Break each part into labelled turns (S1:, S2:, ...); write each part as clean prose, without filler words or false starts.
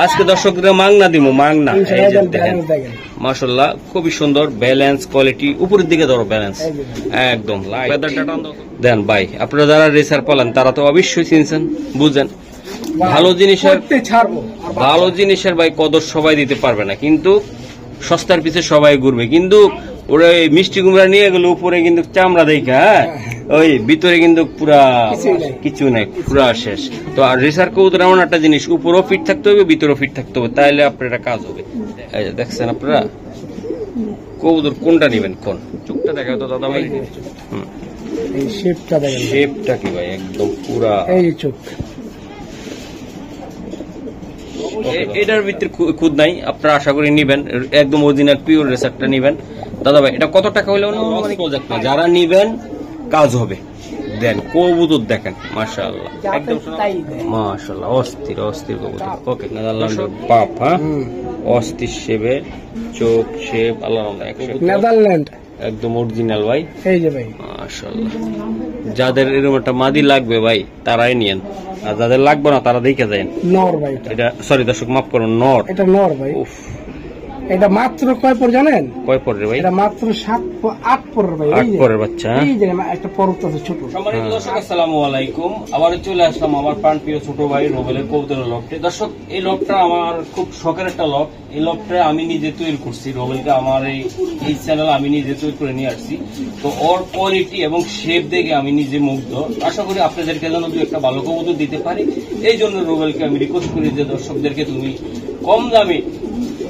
S1: আজকে দর্শকদের মাংনা দিব, মাংনা। দেখেন মাশাআল্লাহ, খুবই সুন্দর ব্যালেন্স, কোয়ালিটি উপরের দিকে ধরো ব্যালেন্স একদম। দেন ভাই, আপনারা যারা রেসার পালেন তারা তো অবশ্যই চিনছেন, বুঝেন ভালো জিনিসের ভাই কদর সবাই দিতে পারবে না, কিন্তু সস্তার পিছে সবাই ঘুরবে। কিন্তু ওরা মিষ্টি কুমড়া নিয়ে গেল উপরে কিন্তু চামড়া দেখা, হ্যাঁ ওই ভিতরে কিন্তু পুরা কিছু নাই, পুরা শেষ। তো আর রেসার কবুতর এমন একটা জিনিস, উপরেও ফিট থাকতে হবে, ভিতরেও ফিট থাকতে হবে, তাইলে আপনার এটা কাজ হবে। এই যে দেখছেন আপনারা কবুতর কোনটা নিবেন, কোন চোখটা দেখা তো দাদা ভাই, শেপটা কি ভাই একদম পুরা চোখ। এটার ভিতরে খুদ নাই, আপনারা আশা করি নিবেন, একদম অরিজিনাল পিওর রেসারটা নিবেন। দাদা ভাই এটা কত টাকা হইলে যারা নিবেন কাজ হবে? দেন কবুতর দেখেন মাশাআল্লাহ, একদম মাশাআল্লাহ, অস্থির অস্থির কবুতর। ওকে নেদারল্যান্ড পাপ, হ্যাঁ অস্থির শেপে চোখ শেপ আল্লাহ নেদারল্যান্ড একদম অরিজিনাল ভাই। এই যে ভাই মাশাআল্লাহ, যাদের এরকম একটা মাদি লাগবে ভাই তারাই নিয়েন, আর যাদের লাগবে না তারা দেখে যায় নর ভাই। এটা সরি দর্শক মাফ করুন, নর, এটা নর ভাই। উফ, এটা মাত্র কয় পর জানেন? কয় পর রে ভাই? এটা মাত্র 7-8 পর ভাই। 8 পরের বাচ্চা, এই যে একটা পরত আছে ছোট। সম্মানিত দর্শক আসসালামু আলাইকুম, আবার চলে আসলাম আমার প্রাণপ্রিয় ছোট ভাই রুবেলের কবুতরের লফটে। দর্শক এই লফটটা আমার খুব শখের একটা লফট, এই লফটটা আমি নিজে তৈরি করছি, রুবেলকে আমার এই চ্যানেল আমি নিজে তৈরি করে নিয়ে আসছি। তো ওর কোয়ালিটি এবং শেপ দেখে আমি নিজে মুগ্ধ। আশা করি আপনাদেরকে যেন দু একটা ভালো কবুতর দিতে পারি, এই জন্য রুবেলকে আমি রিকোয়েস্ট করি যে দর্শকদেরকে তুমি কম দামে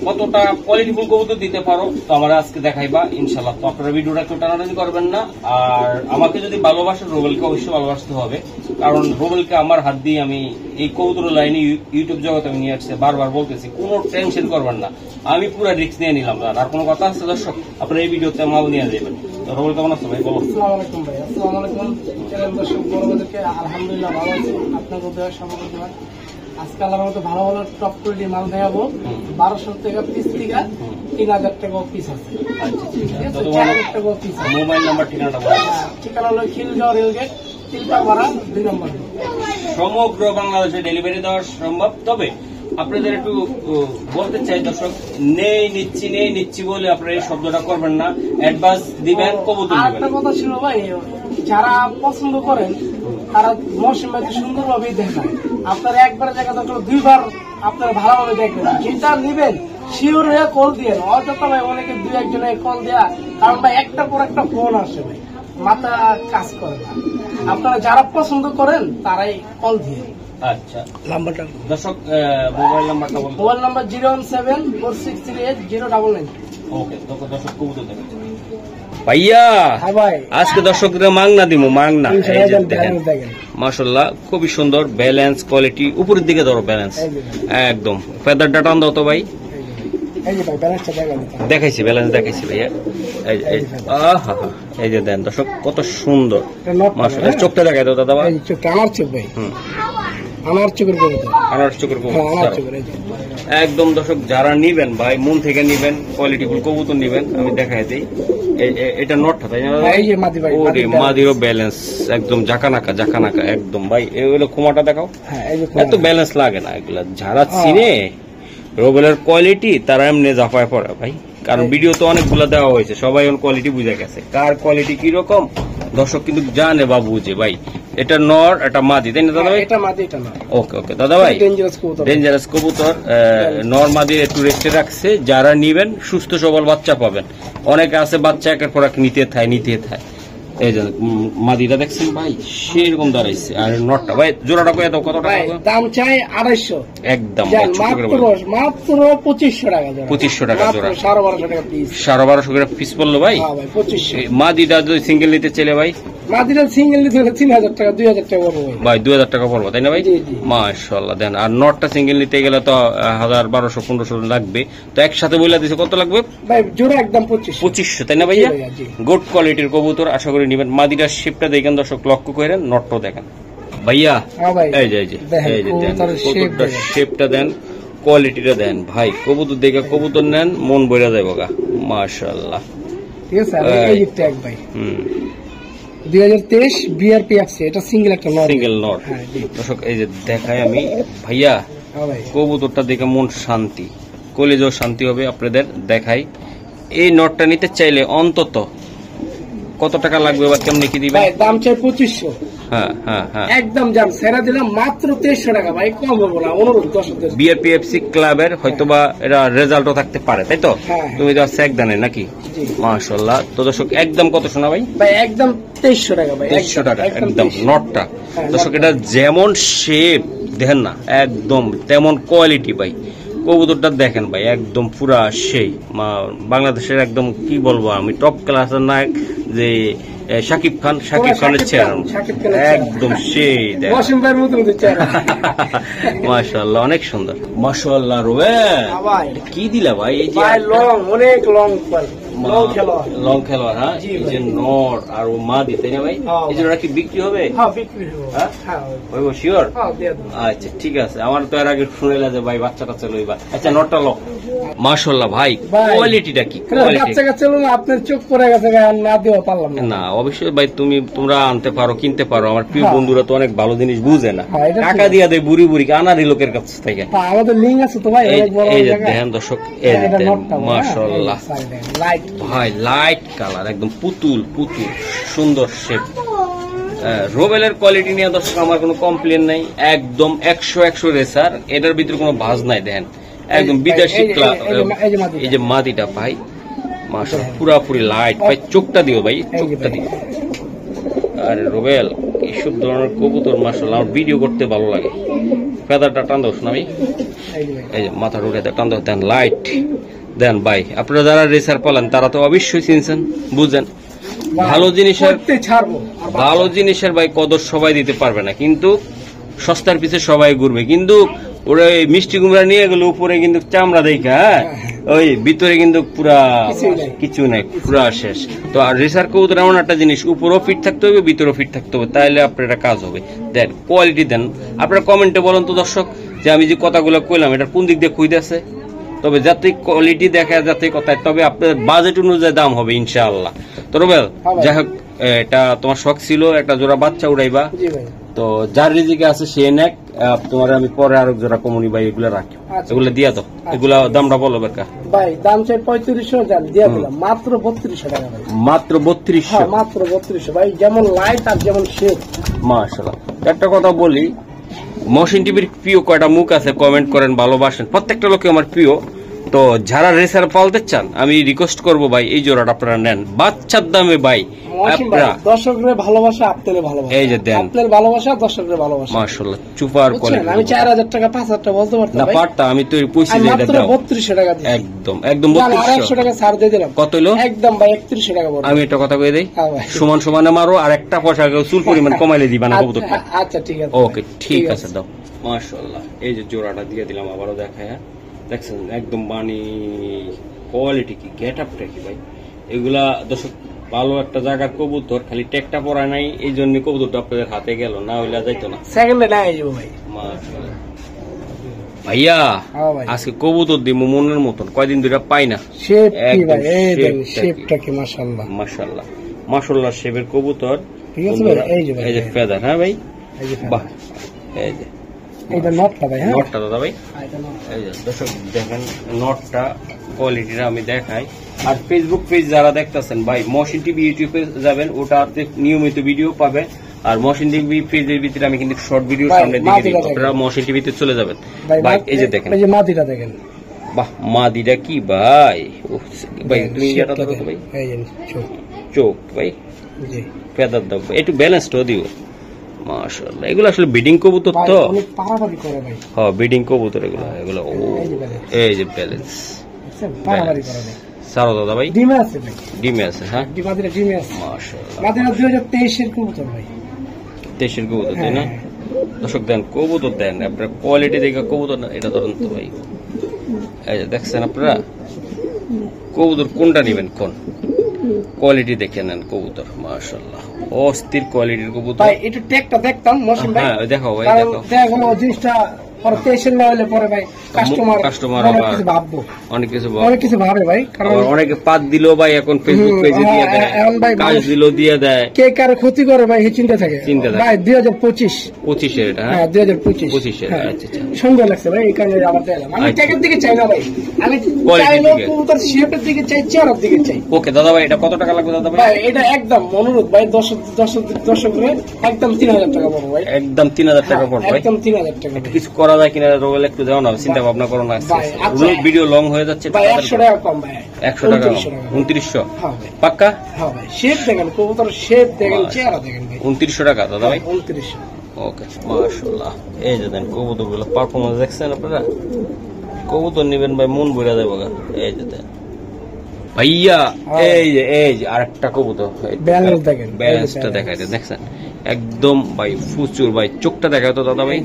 S1: কতটা কোয়ালিটিফুল কবুতর দিতে পারো, তো আমরা আজকে দেখাইবা ইনশাল্লাহ। তো আপনারা ভিডিওটা কেউ টানাটানি করবেন না, আর আমাকে যদি ভালোবাসেন রুবেলকে অবশ্যই ভালোবাসতে হবে, কারণ রুবেলকে আমার হাত দিয়ে আমি এই কবুতর লাইনে ইউটিউব জগতে আমি নিয়ে আসছি। বারবার বলতেছি কোনো টেনশন করবেন না, আমি পুরো রিস্ক নিয়ে নিলাম। আর কোনো কথা আছে দর্শক, আপনারা এই ভিডিওতে মাল নিয়ে যাবেন। তো রুবেল কেমন আছে ভাই বলো? আসসালামু আলাইকুম ভাই। আসসালামু আলাইকুম চ্যানেল দর্শক বড়দেরকে, আলহামদুলিল্লাহ ভালো আছি, আপনাদের দয়া সহযোগিতা। আজকে আল্লাহর মতো ভালো ভালো টপ কোয়ালিটি মাল দেখাবো। 1200 টাকা পিস থেকে 3000 টাকা পিস আছে। মোবাইল নাম্বার ঠিকানাটা ঠিকানা হলো খিলগাঁও রেলগেট, তিলকাপাড়া 2 নম্বর। সমগ্র বাংলাদেশে ডেলিভারি দেওয়া সম্ভব, তবে আপনাদের একটু বলতে চাই দর্শক, নেই নিচ্ছি বলে আপনারা এই শব্দটা করবেন না, অ্যাডভান্স দিবেন কবুতর দিবেন। একটা কথা ছিল ভাই, যারা পছন্দ করেন তারা মৌসুমে সুন্দরভাবে দেখায়, আপনারা একবারের জায়গা দরকার 2বার আপনারা ভালোভাবে দেখবেন। যেটা নিবেন শিওর হয়ে কল দিয়ে, অযথা ভাই অনেকে 2-1 জনের কল দেয়া, কারণ ভাই একটার পর একটা ফোন আসে ভাই, মাথা কাজ করে না। আপনারা যারা পছন্দ করেন তারাই কল দিয়ে। আচ্ছা নাম্বারটা দর্শক, মোবাইল নাম্বারটা বলুন। Mobile number 01746380999। ওকে, তো দর্শক কবুতর দেখেন ভাইয়া, আজকে দর্শকদের মাংনা দিব, মাংনা। দেখেন মাশাআল্লাহ, খুবই সুন্দর ব্যালেন্স, কোয়ালিটি উপরের দিকে ধরো ব্যালেন্স একদম। ফেদারটা টান দাও তো ভাই, দেখাইছি ব্যালেন্স দেখাইছি ভাইয়া। এই যে দেন দর্শক কত সুন্দর মাশাআল্লাহ। চোখটা দেখাই দাও দাদা ভাই, আমার চোখ ভাই, আনার চোখের কবুতর একদম। দর্শক যারা নিবেন ভাই মন থেকে নিবেন, কোয়ালিটিফুল কবুতর নিবেন, আমি দেখাই দিই। এটা নটটা তাই না? ওরে মাদিরও ব্যালেন্স একদম জাকানাকা একদম ভাই। এগুলো ক্ষমাটা দেখাও, এত ব্যালেন্স লাগে না এগুলা। যারা চিনে রুবেলের কোয়ালিটি তারা এমনি জাফায় পড়ে ভাই, কারণ ভিডিও তো অনেকগুলো দেওয়া হয়েছে, সবাই কোয়ালিটি বুঝে গেছে, কার কোয়ালিটি কিরকম দর্শক কিন্তু জানে বা বুঝে ভাই। এটা নর, এটা মাদি তাই না দাদা ভাই? এটা মাদি, এটা নর। ওকে ওকে দাদা ভাই, ডেঞ্জারাস কবুতর, নর মাদি একটু রেস্টে রাখছে। যারা নিবেন সুস্থ সবল বাচ্চা পাবেন। অনেকে আছে বাচ্চা একের পর এক নিতে থায়। এই যে মাদিটা দেখছেন ভাই, সেরকম দাঁড়াইছে। আর নটটা ভাই জোড়াটা কত টাকা দাম চাই? 250 একদম, মাত্র 2500 টাকা জোড়া। 2500 টাকা জোড়া, 1250 টাকা পিস, 1250 টাকা পিস পড়লো ভাই। মাদিটা যদি সিঙ্গেল নিতে চাইলে ভাই, মাদিটা সিঙ্গেল নিতে হলে 3000 টাকা 2000 টাকা পড়বে ভাই, 2000 টাকা পড়বে তাই না ভাই? মাশাআল্লাহ। দেন আর নটটা সিঙ্গেল নিতে গেলে তো 1000, 1200, 1500 লাগবে। তো একসাথে বইলা দিছে কত লাগবে ভাই? জোড়া একদম 2500 তাই না ভাইয়া? গুড কোয়ালিটির কবুতর আশা করি নিবেন। মাদিটার শেপটা দেখেন দর্শক, লক্ষ্য করেন, নটটাও দেখেন ভাইয়া। এই যে কবুতরটার শেপটা দেন, কোয়ালিটিটা দেন ভাই। কবুতর দেখে কবুতর নেন, মন বইরা যাবে গা মাশাআল্লাহ। ঠিক আছে, এই যে ট্যাগ ভাই 2023 বিআরপি আছে, এটা সিঙ্গেল একটা নট, সিঙ্গেল নট দর্শক। এই যে দেখাই আমি ভাইয়া, কবুতরটা দেখে মন শান্তি, কলিজাও শান্তি হবে। আপনাদের দেখাই, এই নটটা নিতে চাইলে অন্তত কত টাকা লাগবে বা কেমনি কি দিবেন?
S2: দাম চাই 2500।
S1: হ্যাঁ হ্যাঁ হ্যাঁ,
S2: একদম জান সেরা দিলাম মাত্র 2300 টাকা ভাই, কম বলবো না, অনুরোধ দর্শকদের।
S1: বিআরপিএফসি ক্লাবের হয়তোবা এরা রেজাল্টও থাকতে পারে, তাই তো? তুমি তো এক দানে নাকি? মাশাআল্লাহ। তো দর্শক একদম কত শোনা ভাই?
S2: ভাই একদম 2300 টাকা ভাই,
S1: 2300 টাকা একদম নটটা। দর্শক এটা যেমন শেপ দেখেন না, একদম তেমন কোয়ালিটি ভাই। কবুতরটা দেখেন ভাই, একদম পুরা সেই বাংলাদেশের একদম কি বলবো আমি, টপ ক্লাসের নায়ক যে শাকিব খানের চেহারা একদম সেই। মাশাআল্লাহ অনেক সুন্দর। মাশাআল্লাহ রুবেল কি দিলা ভাই? এই যে
S2: অনেক লং
S1: লং খেলোয়াড়। হ্যাঁ, এই যে নর আর ও মা দিতে না ভাই, এই জন্য কি বিক্রি হবে? হইব শিওর? আচ্ছা ঠিক আছে, আমার তো এর আগে শুনেলা যে ভাই বাচ্চা টাচ্চা লইবা। আচ্ছা নটটা লো। মাশাআল্লাহ ভাই, কোয়ালিটিটা কি?
S2: আপনার চোখ পড়ে গেছে না দিও পারলাম
S1: না। অবশ্যই ভাই তোমরা আনতে পারো, কিনতে পারো। আমার প্রিয় বন্ধুরা তো অনেক ভালো জিনিস বুঝে না, টাকা দিয়া দেয় বুড়ি বুড়ি আনারি লোকের কাছ থেকে।
S2: আমাদের লিঙ্ক আছে তো ভাই,
S1: এই যে দেখেন দর্শক, এই যে মাশাআল্লাহ ভাই, লাইট কালার একদম পুতুল পুতুল সুন্দর শেপ। রোবেলের কোয়ালিটি নিয়ে দর্শক আমার কোনো কমপ্লেন নাই, একদম 100 রেসার। এটার ভিতরে কোনো ভাঁজ নাই, দেখেন একদম বিদেশি। এই যে মাদিটা ভাই মাশাআল্লাহ পুরাপুরি লাইট ভাই। চোখটা দিও ভাই, চোখটা দিও। আরে রোবেল এইসব ধরনের কবুতর মাশাআল্লাহ আমার ভিডিও করতে ভালো লাগে। ফেদারটা টান দাও শোনা ভাই, এই যে মাথার উঠে টান দাও, দেন লাইট দেন ভাই। আপনারা যারা রেসার পালেন তারা তো অবশ্যই চিনছেন, বুঝেন। ভালো জিনিসের ভাই কদর সবাই দিতে পারবে না, কিন্তু সস্তার পিছে সবাই ঘুরবে। কিন্তু ওরা মিষ্টি কুমড়া নিয়ে গেলে উপরে কিন্তু চামড়া দেখা, ওই ভিতরে কিন্তু পুরা কিছু নাই, পুরা শেষ। তো আর রেসার কবুতর এমন একটা জিনিস, উপরও ফিট থাকতে হবে, ভিতরেও ফিট থাকতে হবে, তাহলে আপনার এটা কাজ হবে। দেন কোয়ালিটি দেন। আপনারা কমেন্টে বলেন তো দর্শক, যে আমি যে কথাগুলো কইলাম এটা কোন দিক দিয়ে কইতেছে। তবে যাতে কোয়ালিটি দেখা, যাতে কথা, তবে আপনার বাজেট অনুযায়ী দাম হবে ইনশাআল্লাহ। তো রুবেল যাই হোক, এটা তোমার শখ ছিল একটা জোড়া বাচ্চা উড়াইবা, তো যার রিজিকে আছে সে নেক। তোমার আমি পরে আরো জোড়া কমনি ভাই এগুলো রাখি, এগুলো দিয়া তো। এগুলা দামটা বলো বেকা
S2: ভাই। দাম চাই 3500, জান দিয়া দিলাম মাত্র 3200 টাকা ভাই।
S1: মাত্র 3200?
S2: মাত্র 3200 ভাই, যেমন লাইট আর যেমন শেপ।
S1: মাশাআল্লাহ। একটা কথা বলি, মহসিন টিভির প্রিয় কয়টা মুখ আছে কমেন্ট করেন, ভালোবাসেন প্রত্যেকটা লোকে আমার প্রিয়। তো যারা রেসার পালতে চান আমি রিকোয়েস্ট করবো ভাই, এই জোড়াটা আপনারা নেন বাচ্চার দামে ভাই।
S2: দর্শকদের ভালোবাসা, আপনাদের ভালোবাসা, এই যে দেন আপনাদের ভালোবাসা, দর্শকদের ভালোবাসা।
S1: মাশাআল্লাহ সুপার কোয়ালিটি।
S2: আমি 4000 টাকা 5000 টাকা বলতে পারতাম
S1: না, পারতা আমি তো পয়সা দিয়ে এটা দাও। 3200 টাকা দিই, একদম একদম
S2: 3200 টাকা ছাড় দিয়ে দিলাম। কত হলো? একদম ভাই 3100 টাকা বল।
S1: আমি একটা কথা কই দেই, সমান সমান মারো, আর একটা পয়সা চুল পরিমাণ কমাইলে দিবা না কবুতরটা।
S2: আচ্ছা ঠিক আছে,
S1: ওকে ঠিক আছে দাও। মাশাআল্লাহ, এই যে জোড়াটা দিয়ে দিলাম, আবারও দেখায়। দেখছেন একদম মানে কোয়ালিটি কি, গেট আপটা কি ভাই। এগুলা দর্শক ভালো একটা জায়গার কবুতর, খালি টেকটা পড়া নাই, এই জন্য কবুতরটা আপনাদের হাতে গেল, না হইলে যাইতো না।
S2: সেকেন্ডে নাই যাবো ভাই।
S1: মাশাআল্লাহ ভাইয়া, আজকে কবুতর দিমু মনের মতন, কয়দিন ধরে পাই না।
S2: শেপটা কি মাশাআল্লাহ,
S1: মাশাআল্লাহ মাশাআল্লাহ শেপের কবুতর। এই যে ফেদার, হ্যাঁ ভাই, বাহ। এই যে
S2: এইটা নটটা ভাই, হ্যাঁ
S1: নটটা দাদা ভাই। এই যে দর্শক দেখেন নটটা কোয়ালিটিটা আমি দেখাই। আর ফেসবুক পেজ যারা দেখতেছেন ভাই, মহসিন টিভি ইউটিউবে যাবেন, ওটাতে নিয়মিত ভিডিও পাবেন। আর মহসিন টিভি পেজের ভিতরে আমি কিন্তু শর্ট ভিডিও সামনে দিয়ে দিব, আপনারা মহসিন টিভিতে চলে যাবেন ভাই। এই যে দেখেন, এই যে মাদিটা দেখেন, বাহ মাদিটা কি ভাই। ভাই তুমি এটা দেখো ভাই, এই যে চোখ ভাই, জি ফেদার দাও, একটু ব্যালেন্সটাও দিও। মাশাআল্লাহ, এগুলো আসলে ব্রিডিং কবুতর তো, অনেক পারাপারি করে ভাই। হ্যাঁ ব্রিডিং কবুতর এগুলো। এগুলো এই যে ব্যালেন্স, পারাপারি করে ভাই। সারো দাদা ভাই, ডিমে আছে ভাই, ডিমে আছে। হ্যাঁ মাদিরা ডিমে আছে। মাশাআল্লাহ, মাদিরা 2023 এর কবুতর ভাই, 23 এর কবুতর তাই না? দর্শক দেন কবুতর দেন, আপনারা কোয়ালিটি দেখে কবুতর এটা ধরেন তো ভাই। এই যে দেখছেন আপনারা কবুতর কোনটা নেবেন, কোন কোয়ালিটি দেখে নেন কবুতর। মাশাআল্লাহ অস্থির কোয়ালিটির কবুতর ভাই। একটু টেকটা দেখতাম মহসিন ভাই। হ্যাঁ দেখাও ভাই, দেখাও। দেখো জিনিসটা
S2: পরে 23 না হলে পরে ভাই কাস্টমার ভাববো,
S1: অনেক কিছু
S2: ভাবে ভাই, কারণ
S1: অনেকে পাত দিল ভাই, এখন ফেসবুক পেজে দিয়ে দেয়, কাজ দিল দিয়ে দেয়,
S2: কে কার ক্ষতি করে ভাই এই চিন্তা থাকে ভাই। 2025
S1: এর এটা,
S2: হ্যাঁ 2025
S1: এর। আচ্ছা আচ্ছা,
S2: সুন্দর লাগছে ভাই, এই কারণে আবার চাইলাম। আমি ট্যাগের দিকে চাই না ভাই, আমি চাইলো কবুতর শেপের দিকে চাই, চেহারার দিকে চাই।
S1: ওকে দাদা ভাই, এটা কত টাকা লাগবে দাদা ভাই?
S2: ভাই এটা একদম অনুরোধ ভাই, দর্শকরে একদম 3000 টাকা পড়বে ভাই,
S1: একদম 3000 টাকা পড়বে ভাই,
S2: একদম 3000 টাকা।
S1: কিছু করা যায় কিনা রোল একটু দাও না, চিন্তা ভাবনা করো না, ভিডিও লং হয়ে যাচ্ছে
S2: ভাই। 100 টাকা কম ভাই,
S1: 100 টাকা 2900 পাক্কা?
S2: হ্যাঁ ভাই, শেপ দেখেন, কবুতর শেপ দেখেন, চেহারা দেখেন ভাই।
S1: 2900 টাকা দাদা ভাই,
S2: 2900।
S1: ওকে মাশাআল্লাহ। এই যে দেন কবুতর গুলো পারফরমেন্স দেখছেন আপনারা, কবুতর নিবেন ভাই মন ভরে যাবে। এই যে দেন ভাইয়া, এই যে আরেকটা কবুতর, ব্যালেন্সটা দেখাই দেন, দেখছেন একদম ভাই ফুচুর ভাই। চোখটা দেখায় তো দাদা ভাই,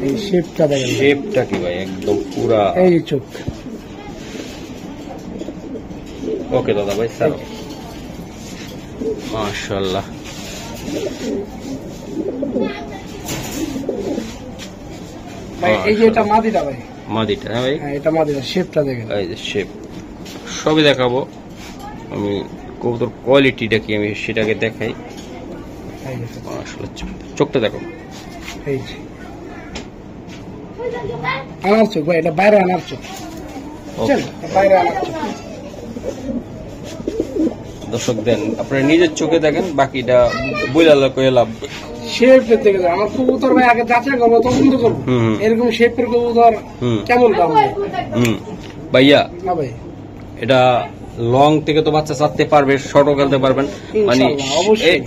S2: এই শেপটা দেখেন,
S1: শেপটা কি ভাই একদম পুরা,
S2: এই চোখ।
S1: ওকে দাদা ভাই স্যার, মাশাআল্লাহ।
S2: ভাই এই যে এটা মাদিটা ভাই,
S1: মাদিটা, হ্যাঁ ভাই,
S2: এটা মাদিটা, শেপটা দেখেন,
S1: এই যে শেপ সবই দেখাবো আমি। কবুতর কোয়ালিটিটা কি আমি সেটাকে দেখাই। চোখটা দেখো,
S2: এই যে আনার চোখ ভাই, এটা বাইরে আনার চোখ, বাইরে আনার চোখ।
S1: দর্শক দেন আপনারা নিজের চোখে দেখেন, বাকিটা বইলা কইলা লাভ।
S2: শেপের দিকে আমার কবুতর ভাই আগে যাচাই করবো, পছন্দ করবো, এরকম শেপের কবুতর কেমন দাম
S1: ভাইয়া?
S2: না ভাই
S1: এটা লং থেকে তো বাচ্চা চাচ্ছে পারবে, শর্টও খেলতে পারবেন, মানে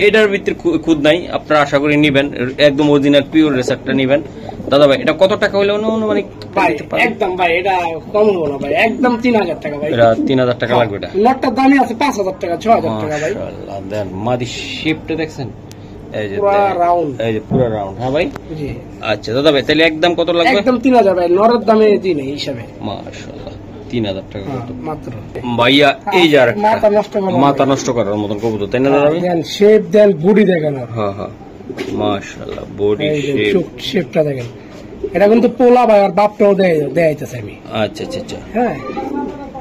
S1: এটার ভিতরে খুদ নাই। আপনারা আশা করি নিবেন, একদম অরিজিনাল পিওর রেসারটা নিবেন। দাদা ভাই এটা কত টাকা হইলে মানে
S2: একদম ভাই এটা কম হলো না ভাই, একদম 3000 টাকা ভাই।
S1: এটা 3000 টাকা লাগবে। এটা
S2: লটটার দামই আছে 5000 টাকা, 6000 টাকা ভাই।
S1: মাশাআল্লাহ দেন মাদি শেপটা দেখছেন, এই যে
S2: পুরো রাউন্ড,
S1: এই যে পুরো রাউন্ড। হ্যাঁ ভাই, জি। আচ্ছা দাদা ভাই তাহলে একদম কত লাগবে?
S2: একদম 3000 ভাই, নরের দামে দিন এই হিসাবে।
S1: মাশাআল্লাহ 3000 টাকা
S2: মাত্র
S1: ভাইয়া। এই যে আরেকটা মাথা নষ্ট করার মতন কবুতর, তাই না দাদা ভাই?
S2: দেন শেপ দেন, বডি দেখেন।
S1: হ্যাঁ হ্যাঁ মাশাআল্লাহ, বডি শেপ,
S2: শেপটা দেখেন। এটা কিন্তু পোলা ভাই, আর বাপটাও দেয়াইতেছে আমি।
S1: আচ্ছা আচ্ছা আচ্ছা,
S2: হ্যাঁ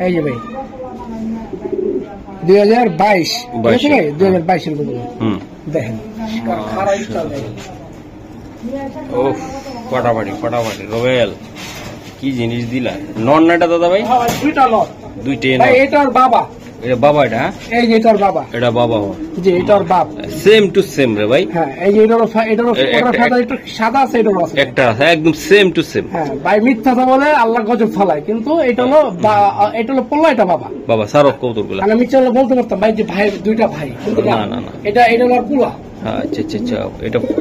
S2: এই যে ভাই 2022 ভাই, 2022 এর কবুতর দেখেন,
S1: ওফ ফাটাফাটি রয়েল, কি জিনিস দিলা। নন নাটা দাদা ভাই?
S2: দুইটা নর,
S1: দুইটাই
S2: ভাই। এটার বাবা,
S1: এটা বাবা, এটা
S2: এই যে এটার বাবা,
S1: এটা বাবা,
S2: জি এটার বাপ,
S1: সেম টু সেম রে ভাই।
S2: হ্যাঁ এই যে এটারও সাদা, একটু সাদা আছে, এটারও আছে
S1: একটা আছে একদম সেম টু সেম।
S2: হ্যাঁ ভাই, মিথ্যা কথা বলে আল্লাহ গজব ফালায়, কিন্তু এটা হলো পোলা, এটা বাবা।
S1: বাবা সারো কবুতরগুলো,
S2: আমি মিথ্যা বলতে পারতাম ভাই যে ভাই দুইটা ভাই, কিন্তু
S1: না না না,
S2: এটা হলো পোলা।
S1: আচ্ছা আচ্ছা আচ্ছা,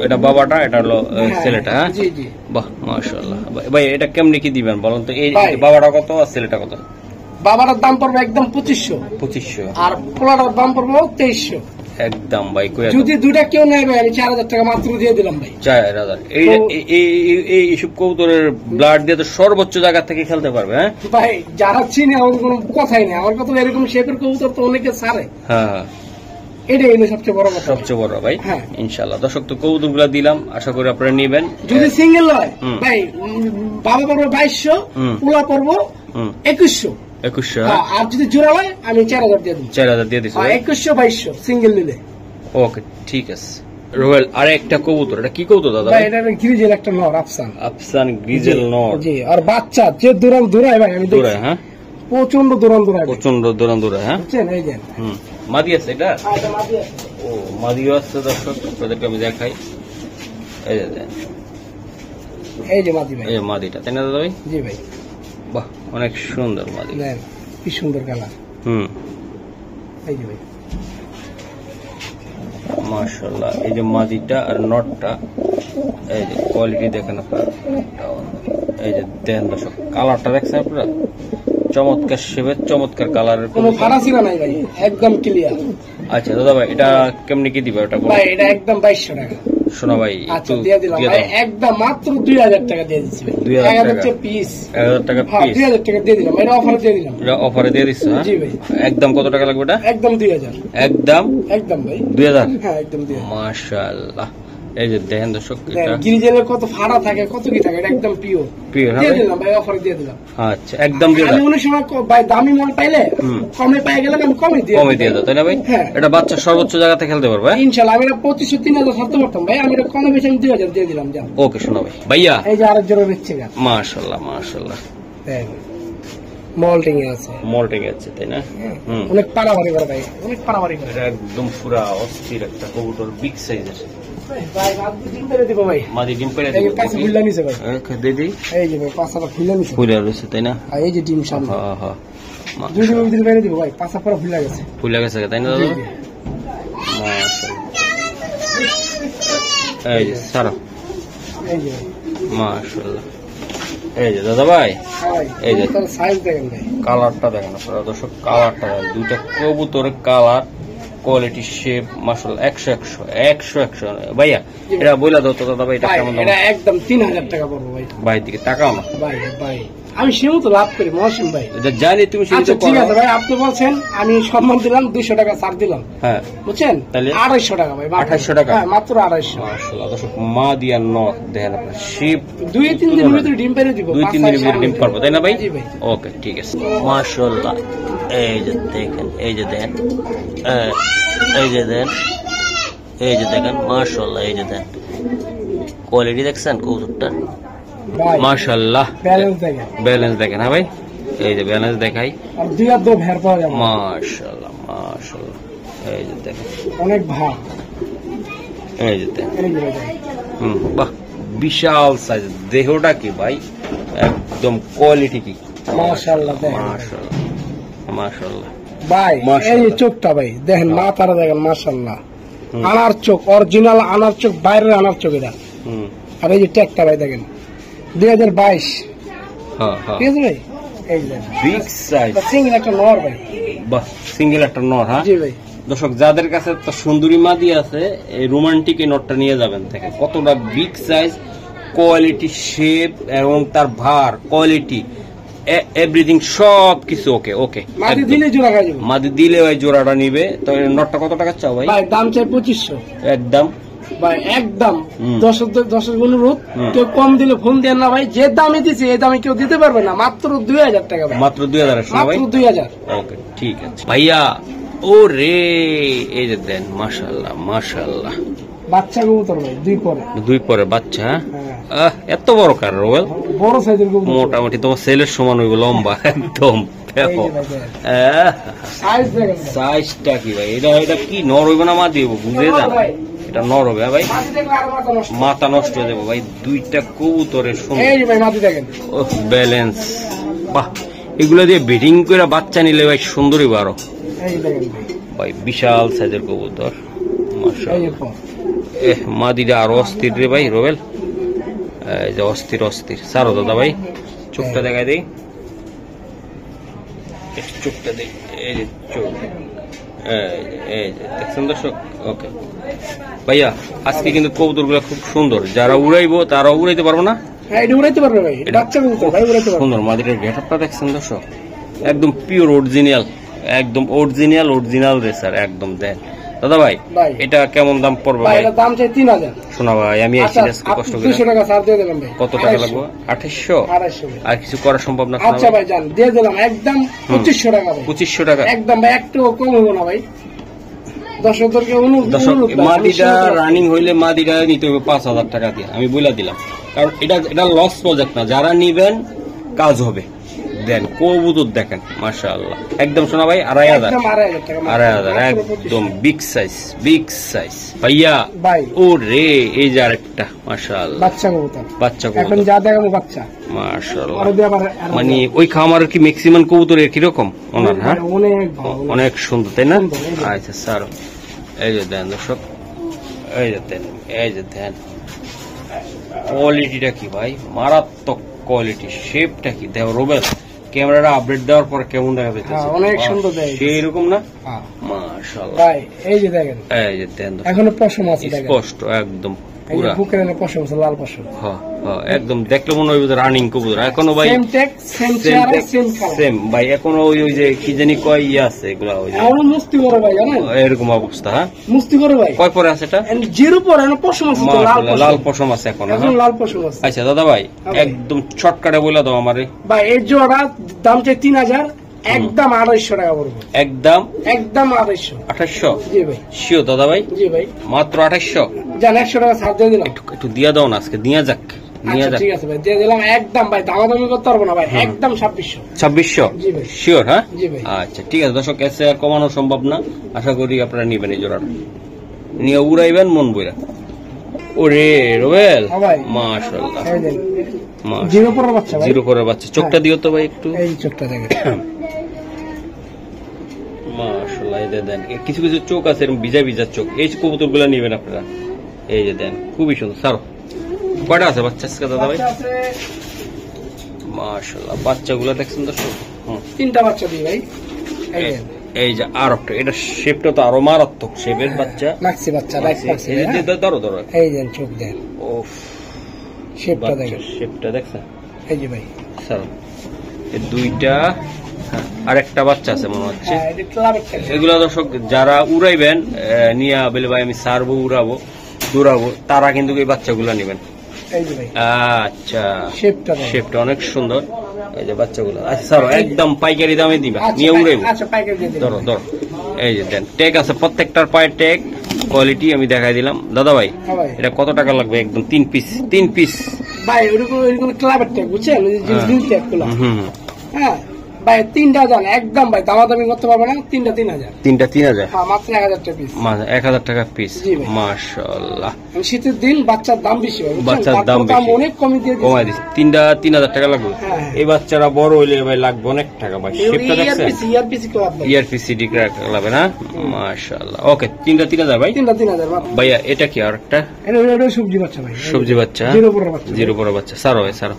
S1: এটা বাবাটা, এটা হলো ছেলেটা। হ্যাঁ
S2: জি জি,
S1: বাহ মাশাআল্লাহ। ভাই এটা কেমনে কি দিবেন বলুন তো? এই বাবাটা কত আর ছেলেটা কত?
S2: বাবাটার দাম পড়বে একদম 2500, আর পোলাটার দাম পড়বে 2300
S1: একদম ভাই।
S2: যদি দুইটা কেউ নেয় ভাই, আমি 4000 টাকা মাত্র দিয়ে দিলাম ভাই।
S1: 4000। এইসব কবুতরের ব্লাড দিয়ে তো সর্বোচ্চ জায়গা থেকে খেলতে পারবে। হ্যাঁ
S2: ভাই, যারা চিনে আমার কোনো কথাই নেই, আমার কথা এরকম শেপের কবুতর তো অনেকে ছাড়ে।
S1: হ্যাঁ
S2: এটাই হলো সবচেয়ে বড় কথা,
S1: সবচেয়ে বড় ভাই।
S2: হ্যাঁ
S1: ইনশাআল্লাহ। দর্শক তো কবুতর গুলা দিলাম, আশা করি আপনারা নিবেন।
S2: যদি সিঙ্গেল হয় ভাই, বাবা পড়বো 2200, পোলা পড়বো 2100। আর যদি জোড়া হয় আমি 4000 দিয়ে দিই।
S1: 4000 দিয়ে দিচ্ছি,
S2: 2100 2200 সিঙ্গেল নিলে।
S1: ওকে ঠিক আছে। রোয়েল আর একটা কবুতর, এটা কি কবুতর দাদা
S2: ভাই? এটা গ্রিজেল একটা নর,
S1: আফসান গ্রিজেল নর,
S2: জি। আর বাচ্চা যে দৌড়ায় ভাই, আমি দৌড়াই।
S1: হ্যাঁ
S2: প্রচন্ড দৌড়ায়,
S1: হ্যাঁ
S2: বুঝছেন? এই যে
S1: মাদি আছে এটা, ও মাদিও আছে। দর্শক আপনাদেরকে আমি দেখাই, এই যে
S2: এই যে মাদি ভাই,
S1: এই মাদিটা, তাই না দাদা ভাই?
S2: জি ভাই।
S1: বাহ অনেক সুন্দর মাদি,
S2: কি সুন্দর কালার। এই যে ভাই
S1: মাশাআল্লাহ। এই যে মাদিটা আর নটটা, এই যে কোয়ালিটি দেখেন আপনারা, এই যে দেন দর্শক, কালারটা দেখছেন আপনারা, চমৎকার শেপের, চমৎকার কালারের,
S2: কোনো ফারাসিরা নাই ভাই, একদম ক্লিয়ার।
S1: আচ্ছা দাদা ভাই এটা কেমনে কি দিবা? এটা
S2: ভাই এটা একদম 2200 টাকা।
S1: শোনা ভাই,
S2: আচ্ছা দিয়ে দিলাম ভাই, একদম মাত্র 2000 টাকা দিয়ে দিচ্ছি ভাই। 1000 টাকা পিস,
S1: 1000 টাকা পিস,
S2: 2000 টাকা দিয়ে দিলাম। এটা অফারে দিয়ে দিলাম,
S1: এটা অফারে দিয়ে দিচ্ছ?
S2: জি ভাই।
S1: একদম কত টাকা লাগবে এটা?
S2: একদম 2000,
S1: একদম
S2: একদম ভাই
S1: 2000।
S2: হ্যাঁ একদম 2000।
S1: মাশাআল্লাহ। এই যে দেখেন দর্শক, এটা
S2: গ্রিজেলের কত ফাড়া থাকে, কত কি থাকে, এটা একদম পিওর দিয়ে দিলাম ভাই, অফার দিয়ে দিলাম।
S1: আচ্ছা, একদম দিয়ে
S2: আমি অনেক সময় ভাই দামি মাল পাইলে কমে পাই গেলে আমি কমে দিয়ে দাও,
S1: তাই না ভাই? এটা বাচ্চা সর্বোচ্চ জায়গাতে খেলতে পারবে
S2: ইনশাআল্লাহ। আমি 2500 3000 ছাড়তে পারতাম ভাই, আমি এটা কমে বেশি আমি 2000 দিয়ে দিলাম। যাও,
S1: ওকে শোনা ভাই। ভাইয়া
S2: এই যে আরেক জোড়া বেচছে গা,
S1: মাশাআল্লাহ মাশাআল্লাহ,
S2: মল্টিং এ আছে,
S1: মল্টিং এ আছে, তাই না?
S2: অনেক পারাবারি করে ভাই, অনেক পারাবারি করে।
S1: এটা একদম পুরা অস্থির একটা কবুতর, বিগ সাইজের
S2: ভাই। মাদি ডিম পেড়ে দিব ভাই,
S1: মাদি ডিম পেড়ে দিব।
S2: এই পাশে ফুললা নিছে ভাই,
S1: দে দেই।
S2: এই যে ভাই পাছাটা ফুললা নিছে,
S1: ফুলা রয়েছে, তাই না?
S2: আর এই যে ডিম সামনে।
S1: হ্যাঁ হ্যাঁ,
S2: দুই দিন ভিতরে পেড়ে দিব ভাই, পাছা পুরো ফুললা গেছে,
S1: ফুলা গেছে, তাই না দাদা? মাশাআল্লাহ, এই যে সারা,
S2: এই যে
S1: মাশাআল্লাহ। এই যে দাদা ভাই, এই যে
S2: সাইজ দেখেন ভাই,
S1: কালারটা দেখেন আপনারা দর্শক, কালারটা দেখেন, দুইটা কবুতরের কালার, কোয়ালিটি, শেপ, মাশাআল্লাহ 100 ভাইয়া এটা বইলা দাও তো দাদা ভাই, এটা কেমন দাম?
S2: এটা একদম 3000 টাকা পড়বে ভাই।
S1: ভাই দিকে তাকাও না
S2: ভাই, ভাই আমি সেও তো লাভ করি মহসিন ভাই,
S1: এটা জানি তুমি সেটা
S2: আচ্ছা ঠিক আছে ভাই, আপনি বলছেন আমি সম্মান দিলাম, 200 টাকা ছাড় দিলাম,
S1: হ্যাঁ
S2: বুঝছেন?
S1: তাহলে
S2: 250 টাকা ভাই,
S1: 2800 টাকা,
S2: হ্যাঁ মাত্র 250।
S1: মাশাআল্লাহ দর্শক, মা দিয়া নট দেখেন আপনারা, শেপ
S2: 2-3 দিনের ভিতরে ডিম পেড়ে দিব,
S1: 2-3 দিনের ভিতরে ডিম পারবো, তাই না ভাই?
S2: জি ভাই।
S1: ওকে ঠিক আছে, মাশাআল্লাহ। এই যে দেখেন, এই যে দেখেন, এই যে দেখেন, এই যে দেখেন, মাশাআল্লাহ, এই যে দেখেন কোয়ালিটি দেখছেন কবুতরটা, মাশাআল্লাহ।
S2: ব্যালেন্স দেখেন,
S1: ব্যালেন্স দেখেন, হ্যাঁ ভাই, এই যে ব্যালেন্স দেখাই,
S2: আর দুই আর দো ভের পাওয়া যাবে,
S1: মাশাআল্লাহ মাশাআল্লাহ। এই যে দেখেন,
S2: অনেক ভাগ,
S1: এই যে দেখেন,
S2: এই যে দেখেন,
S1: বাহ, বিশাল সাইজ, দেহটা কি ভাই একদম কোয়ালিটি কি,
S2: মাশাআল্লাহ দেখেন,
S1: মাশাআল্লাহ মাশাআল্লাহ
S2: ভাই। এই যে চোখটা ভাই দেখেন, মাথাটা দেখেন, মাশাআল্লাহ, আনার চোখ, অরিজিনাল আনার চোখ, বাইরের আনার চোখ এটা। আর এই যে ট্যাগটা ভাই দেখেন, 2022,
S1: হ্যাঁ হ্যাঁ,
S2: ঠিক আছে ভাই? এই যে
S1: বিগ সাইজ,
S2: সিঙ্গেল একটা নর ভাই,
S1: বাহ, সিঙ্গেল একটা নর, হ্যাঁ
S2: জি ভাই।
S1: দর্শক যাদের কাছে তো সুন্দরী মাদি আছে, এই রোমান্টিক এই নটটা নিয়ে যাবেন, দেখেন কতটা বিগ সাইজ, কোয়ালিটি, শেপ এবং তার ভার, কোয়ালিটি, এভরিথিং সব কিছু ওকে ওকে।
S2: মাদি দিলে জোড়া খাই যাবে,
S1: মাদি দিলে ওই জোড়াটা নিবে। তো নটটা কত টাকা চাও ভাই?
S2: ভাই দাম চাই 2500
S1: একদম
S2: ভাই, একদম 10 অনুরোধ, কেউ কম দিলে ফোন দেন না ভাই, যে দামে দিচ্ছে এই দামে কেউ দিতে পারবে না, মাত্র 2000 টাকা ভাই,
S1: মাত্র 2000 আছে ভাই,
S2: মাত্র 2000।
S1: ওকে ঠিক আছে ভাইয়া। ও রে, এই যে দেন, মাশাআল্লাহ মাশাআল্লাহ,
S2: বাচ্চা কবুতর ভাই, দুই পরে
S1: বাচ্চা, এত বড় কার রোয়েল,
S2: বড় সাইজের কবুতর,
S1: মোটামুটি তোমার ছেলের সমান হইব, লম্বা একদম। সাইজটা কি ভাই, এটা কি নর হইব না মাদি হইব বুঝে যান? এটা নর হবে ভাই, মাথা নষ্ট হয়ে যাবে ভাই, দুইটা কবুতরের ব্যালেন্স, বাহ, এগুলো দিয়ে ব্রিডিং করে বাচ্চা নিলে ভাই সুন্দরী বারো ভাই, বিশাল সাইজের কবুতর, মাদিটা আরো অস্থির রে ভাই রোবেল, এই যে অস্থির অস্থির। সারো দাদা ভাই, চোখটা দেখাই দিই, চোখটা দেই, এই যে চোখ, এই যে দেখছেন দর্শক। ওকে ভাইয়া, আজকে কিন্তু কবুতর গুলা খুব সুন্দর, যারা উড়াইবো তারা উড়াইতে পারবো না, সুন্দর মাদিটার গেটআপটা দেখছেন দর্শক, একদম পিওর অরিজিনাল, একদম অরিজিনাল রেসার একদম। দেন দাদা ভাই, এটা কেমন দাম পড়বে ভাই?
S2: দাম চাই 3000।
S1: শোনা ভাই, আমি কষ্ট করে
S2: 200 টাকা ছাড় দিয়ে দিলাম ভাই।
S1: কত টাকা লাগবে? 2800। আর কিছু করা সম্ভব না?
S2: আচ্ছা ভাই জান, দিয়ে দিলাম একদম 2500 টাকা ভাই।
S1: 2500 টাকা
S2: একদম ভাই, একটু কম হবে না ভাই? দর্শকদেরকে
S1: দর্শক, মাদিটা রানিং হইলে মাদিটা নিতে হবে 5000 টাকা দিয়ে, আমি বলে দিলাম, কারণ এটা লস প্রজেক্ট না, যারা নিবেন কাজ হবে। দেন কবুতর দেখেন, মাশাআল্লাহ, একদম শোনা ভাই 2500 একদম বিগ সাইজ ভাইয়া। ও রে, এই যে আরেকটা মাশাআল্লাহ, বাচ্চা কবুতর, এখন যা দেখাবো বাচ্চা, মাশাআল্লাহ। মানে ওই খামারের কি ম্যাক্সিমাম কবুতর একই রকম ওনার? হ্যাঁ, অনেক সুন্দর, তাই না? আচ্ছা স্যার, এই যে দেন দর্শক, এই যে দেন কোয়ালিটিটা কি ভাই, মারাত্মক কোয়ালিটি, শেপটা কি দেও রোবেল, ক্যামেরাটা আপডেট দেওয়ার পর কেমন দেখা যাচ্ছে? অনেক সুন্দর দেখে, সেই রকম না? মাশাআল্লাহ ভাই, এই যে দেখেন, এই যে দেন এখনো পশম আছে, স্পষ্ট একদম
S2: এই যে
S1: পুরা
S2: বুকের এনে পশম আছে, লাল পশম।
S1: হ্যাঁ হ্যাঁ, একদম দেখলে মনে হয় রানিং কবুতর। এখনো ভাই
S2: সেম টেক, সেম চেহারা, সেম কালার।
S1: সেম ভাই, এখনো ওই যে কি জানি কয় ইয়ে আছে এগুলা, ওই যে
S2: এমন মুস্তি করে ভাই, জানেন?
S1: এরকম অবস্থা। হ্যাঁ,
S2: মুস্তি করে ভাই।
S1: কয় পরে আছে এটা?
S2: জিরো পরে এনে পশম আছে, তো লাল
S1: মাশাআল্লাহ,
S2: পশম।
S1: লাল পশম আছে এখন।
S2: একদম লাল পশম আছে।
S1: আচ্ছা দাদা ভাই,
S2: ভাই।
S1: একদম শর্টকাটে বলে দাও আমারে।
S2: ভাই এই জোড়া দাম চাই 3000, একদম 2800 টাকা পড়বে।
S1: একদম
S2: একদম 2800।
S1: 2800?
S2: জি ভাই।
S1: শিও দাদা ভাই?
S2: জি ভাই।
S1: মাত্র 2800?
S2: জান 100 টাকা ছাড় দিয়ে দিলাম।
S1: একটু দিয়া দাও না, আজকে দিয়া যাক, নিয়ে
S2: আচ্ছা
S1: যাক।
S2: ঠিক আছে ভাই, দিয়ে দিলাম একদম ভাই, দামাদামি করতে পারবো না ভাই, একদম 2600।
S1: 2600?
S2: জি ভাই।
S1: শিওর? হ্যাঁ
S2: জি ভাই।
S1: আচ্ছা ঠিক আছে দর্শক, এসে আর কমানো সম্ভব না, আশা করি আপনারা নিবেন এই জোড়াটা, নিয়ে উড়াইবেন মন বইরা। ওরে রোবেল,
S2: হ্যাঁ ভাই।
S1: মাশাআল্লাহ,
S2: এই দেন,
S1: মাশাআল্লাহ।
S2: জিরো পরের বাচ্চা ভাই।
S1: জিরো পরের বাচ্চা, চোখটা দিও তো ভাই একটু।
S2: এই চোখটা দেখেন।
S1: মাশাআল্লাহ, এই যে দেন, কিছু কিছু চোখ আছে এরকম ভিজা ভিজা চোখ, এই কবুতর গুলা নিবেন আপনারা। এই যে দেন, খুবই সুন্দর। সারো, কয়টা আছে বাচ্চা আজকে দাদা ভাই?
S2: বাচ্চা আছে
S1: মাশাআল্লাহ, বাচ্চাগুলো দেখছেন দর্শক? হুম।
S2: 3টা বাচ্চা দিই ভাই। এই দেন,
S1: এই যে আর একটা, এটা শেপটা তো আরো মারাত্মক শেপের বাচ্চা।
S2: মাক্সি বাচ্চা, রাইট মাক্সি।
S1: এই যে ধরো ধরো,
S2: এই দেন চোখ দেন,
S1: ওফ,
S2: শেপটা
S1: বাচ্চা
S2: দেখেন।
S1: শেপটা দেখছেন?
S2: এই যে ভাই।
S1: সারো, এই দুইটা, হ্যাঁ, আর একটা বাচ্চা আছে মনে হচ্ছে।
S2: হ্যাঁ, এটা ক্লাবের
S1: এগুলা দর্শক যারা উড়াইবেন, নিয়ে বলে ভাই আমি সারবো, উড়াবো, দৌড়াবো, তারা কিন্তু এই বাচ্চাগুলা নিবেন।
S2: এই যে ভাই,
S1: আচ্ছা,
S2: শেপটা দেখেন।
S1: শেপটা অনেক সুন্দর। এই যে বাচ্চাগুলো, আচ্ছা স্যার একদম পাইকারি দামে দিবা,
S2: আচ্ছা,
S1: নিয়ে উড়াইবো।
S2: আচ্ছা পাইকারি দিয়ে দিন।
S1: ধরো ধরো, এই যে দেন, ট্যাগ আছে প্রত্যেকটার পায়ে, ট্যাগ কোয়ালিটি আমি দেখাই দিলাম। দাদা ভাই
S2: হ্যাঁ ভাই।
S1: এটা কত টাকা লাগবে? একদম 3 পিস, 3 পিস।
S2: ভাই ওরকম ক্লাবের ট্যাগ, বুঝছেন? ওই যে
S1: হ্যাঁ।
S2: জিল ট্যাগ গুলো।
S1: হুম,
S2: হ্যাঁ ভাই, 3টা জান একদম ভাই, দামাদামি করতে পারবে না। 3টা 3000।
S1: তিনটা 3000?
S2: হ্যাঁ, মাত্র 1000 টাকা পিস।
S1: 1000 টাকা পিস।
S2: জি ভাই।
S1: মাশাআল্লাহ,
S2: শীতের দিন বাচ্চার দাম বেশি হয়, বুঝছেন?
S1: বাচ্চার দাম
S2: তারপর
S1: বেশি,
S2: অনেক কমে দিয়ে দিচ্ছি।
S1: কমাই দিচ্ছি। তিনটা 3000 টাকা লাগবে।
S2: হ্যাঁ, হ্যাঁ।
S1: এই বাচ্চারা বড় হইলে ভাই লাগবে অনেক টাকা ভাই। শেপটা দেখছেন?
S2: ইয়ারপিসি ক্লাব ভাই।
S1: ERPCD লাগবে না? মাশাআল্লাহ। ওকে, তিনটা 3000 ভাই।
S2: 3টা 3000 মাত্র।
S1: ভাইয়া এটা কি আর একটা
S2: এটা সবজি বাচ্চা ভাই।
S1: সবজি বাচ্চা?
S2: জিরো পরের বাচ্চা।
S1: জিরো পরে বাচ্চা। সারো ভাই সারো।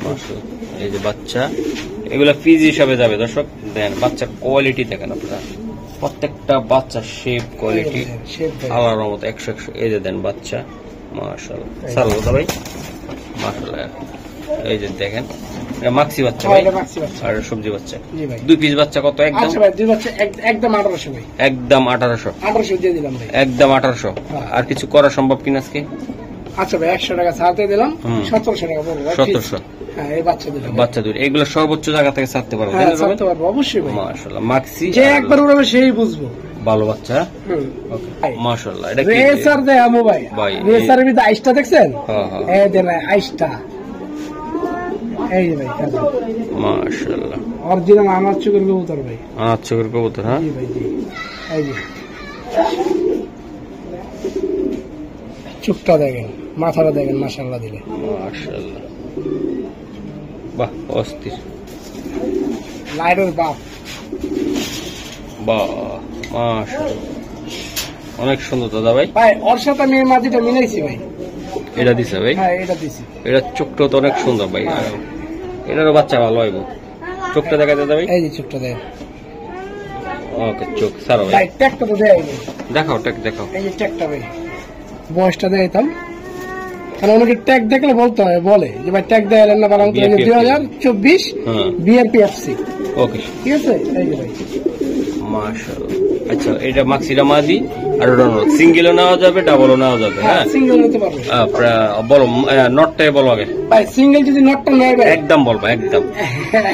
S1: মাশাআল্লাহ, এই যে বাচ্চা, এগুলা পিস হিসাবে যাবে দর্শক। দেন বাচ্চার কোয়ালিটি দেখেন আপনারা, প্রত্যেকটা বাচ্চা শেপ কোয়ালিটি
S2: শেপ ভাই।
S1: আল্লাহর মতো 100 এই যে দেন বাচ্চা, মাশাআল্লাহ। সারো দাদা ভাই, মাশাআল্লাহ। এই যে দেখেন, এটা মাক্সি বাচ্চা ভাই,
S2: এটা মাক্সি বাচ্চা।
S1: আর সবজি বাচ্চা।
S2: জি ভাই।
S1: 2 পিস বাচ্চা কত? একদম
S2: আচ্ছা ভাই, দুই বাচ্চা একদম 1800 ভাই।
S1: একদম 1800?
S2: 1800 দিয়ে দিলাম ভাই।
S1: একদম 1800?
S2: হ্যাঁ।
S1: আর কিছু করা সম্ভব কিনা আজকে?
S2: আচ্ছা ভাই, 100 টাকা ছাড় দিয়ে দিলাম।
S1: হুম।
S2: 1700 টাকা পড়বে ভাই।
S1: 1700?
S2: হ্যাঁ, এই বাচ্চা দিলাম।
S1: বাচ্চা দুটো, এগুলো সর্বোচ্চ জায়গা থেকে ছাড়তে পারবো?
S2: হ্যাঁ, ছাড়তে পারবো অবশ্যই ভাই।
S1: মাশাআল্লাহ, মাক্সি
S2: যে একবার উড়াবে সেই বুঝবো।
S1: ভালো বাচ্চা।
S2: হুম।
S1: ওকে,
S2: ভাই।
S1: মাশাআল্লাহ। এটা কি?
S2: রেসার দে আমু ভাই।
S1: ভাই,
S2: রেসারের ভিতরে আইসটা দেখছেন?
S1: হ্যাঁ হ্যাঁ,
S2: এই দেন আইসটা। এই যে ভাই, কাজে।
S1: মাশাআল্লাহ,
S2: অরিজিনাল আমার চোখের কবুতর ভাই।
S1: আচ্ছা করে কবুতর। হ্যাঁ,
S2: জি ভাই, জি। এই যে চোখটা দেখেন, মাথাটা দেখেন, মাশাআল্লাহ দিলে।
S1: মাশাআল্লাহ, বাহ অস্থির,
S2: লাইটের বাপ।
S1: বাহ মাশাআল্লাহ, অনেক সুন্দর দাদা ভাই।
S2: ভাই ওর সাথে আমি এই মাটিটা মিলাইছি ভাই।
S1: এটা দিছে ভাই?
S2: হ্যাঁ, এটা দিছি।
S1: এটা চোখটা তো অনেক সুন্দর ভাই,
S2: হ্যাঁ।
S1: এটারও বাচ্চা ভালো হইব। চোখটা দেখা দাদা ভাই।
S2: এই যে চোখটা দেখেন
S1: ওকে, চোখ সারো ভাই,
S2: ভাই। ট্যাগটা তো দেয় নাই।
S1: দেখাও ট্যাগ দেখাও।
S2: এই যে ট্যাগটা ভাই, বয়সটা দেখাইতাম, কারণ অনেকে ট্যাগ দেখলে বলতে হয়, বলে যে ভাই ট্যাগ দেখালেন না বানাম। 2024
S1: হ্যাঁ,
S2: BRPFC।
S1: ওকে,
S2: ঠিক আছে। এই যে ভাই,
S1: মাশাআল্লাহ। আচ্ছা, এটা মাক্সিটা মাদি, আর ওটা সিঙ্গেলও নেওয়া যাবে, ডাবলও নেওয়া যাবে।
S2: হ্যাঁ,
S1: হ্যাঁ,
S2: সিঙ্গেল নিতে পারবে
S1: বলো নটটাই বলো আগে।
S2: ভাই। সিঙ্গেল যদি নটটা নেয় ভাই,
S1: একদম বলবা, একদম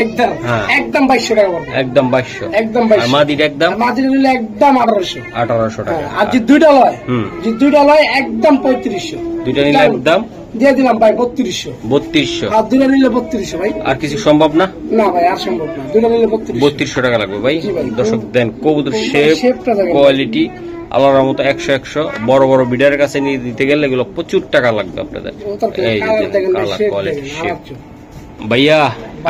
S2: একদম
S1: হ্যাঁ।
S2: একদম 2200 টাকা পড়বে।
S1: একদম 2200?
S2: একদম
S1: আর
S2: 2200।
S1: মাদিটা একদম
S2: মাঝে নিলে একদম 1800।
S1: 1800 টাকা।
S2: আর যদি দুইটা লয়,
S1: হুম,
S2: যদি দুইটা লয় একদম 3500।
S1: দুইটা নিলে একদম
S2: দিয়ে দিলাম ভাই 3200।
S1: 3200?
S2: আর দুইটা নিলে 3200 ভাই।
S1: আর কিছু সম্ভব না?
S2: না ভাই, আর সম্ভব না। দুইটা নিলে 3200।
S1: 3200 টাকা লাগবে ভাই।
S2: জি ভাই।
S1: দর্শক দেন, কবুতর
S2: কবুতরের শেপটা দেখেন।
S1: কোয়ালিটি আল্লাহর মতো 100 বড় বড় বিডারের কাছে নিয়ে দিতে গেলে এগুলো প্রচুর টাকা লাগবে আপনাদের। এই যে
S2: কালার দেখেন ভাই,
S1: কালার
S2: শেপ
S1: কোয়ালিটি
S2: দেখেন,
S1: শেপ।
S2: আমার চোখ।
S1: ভাইয়া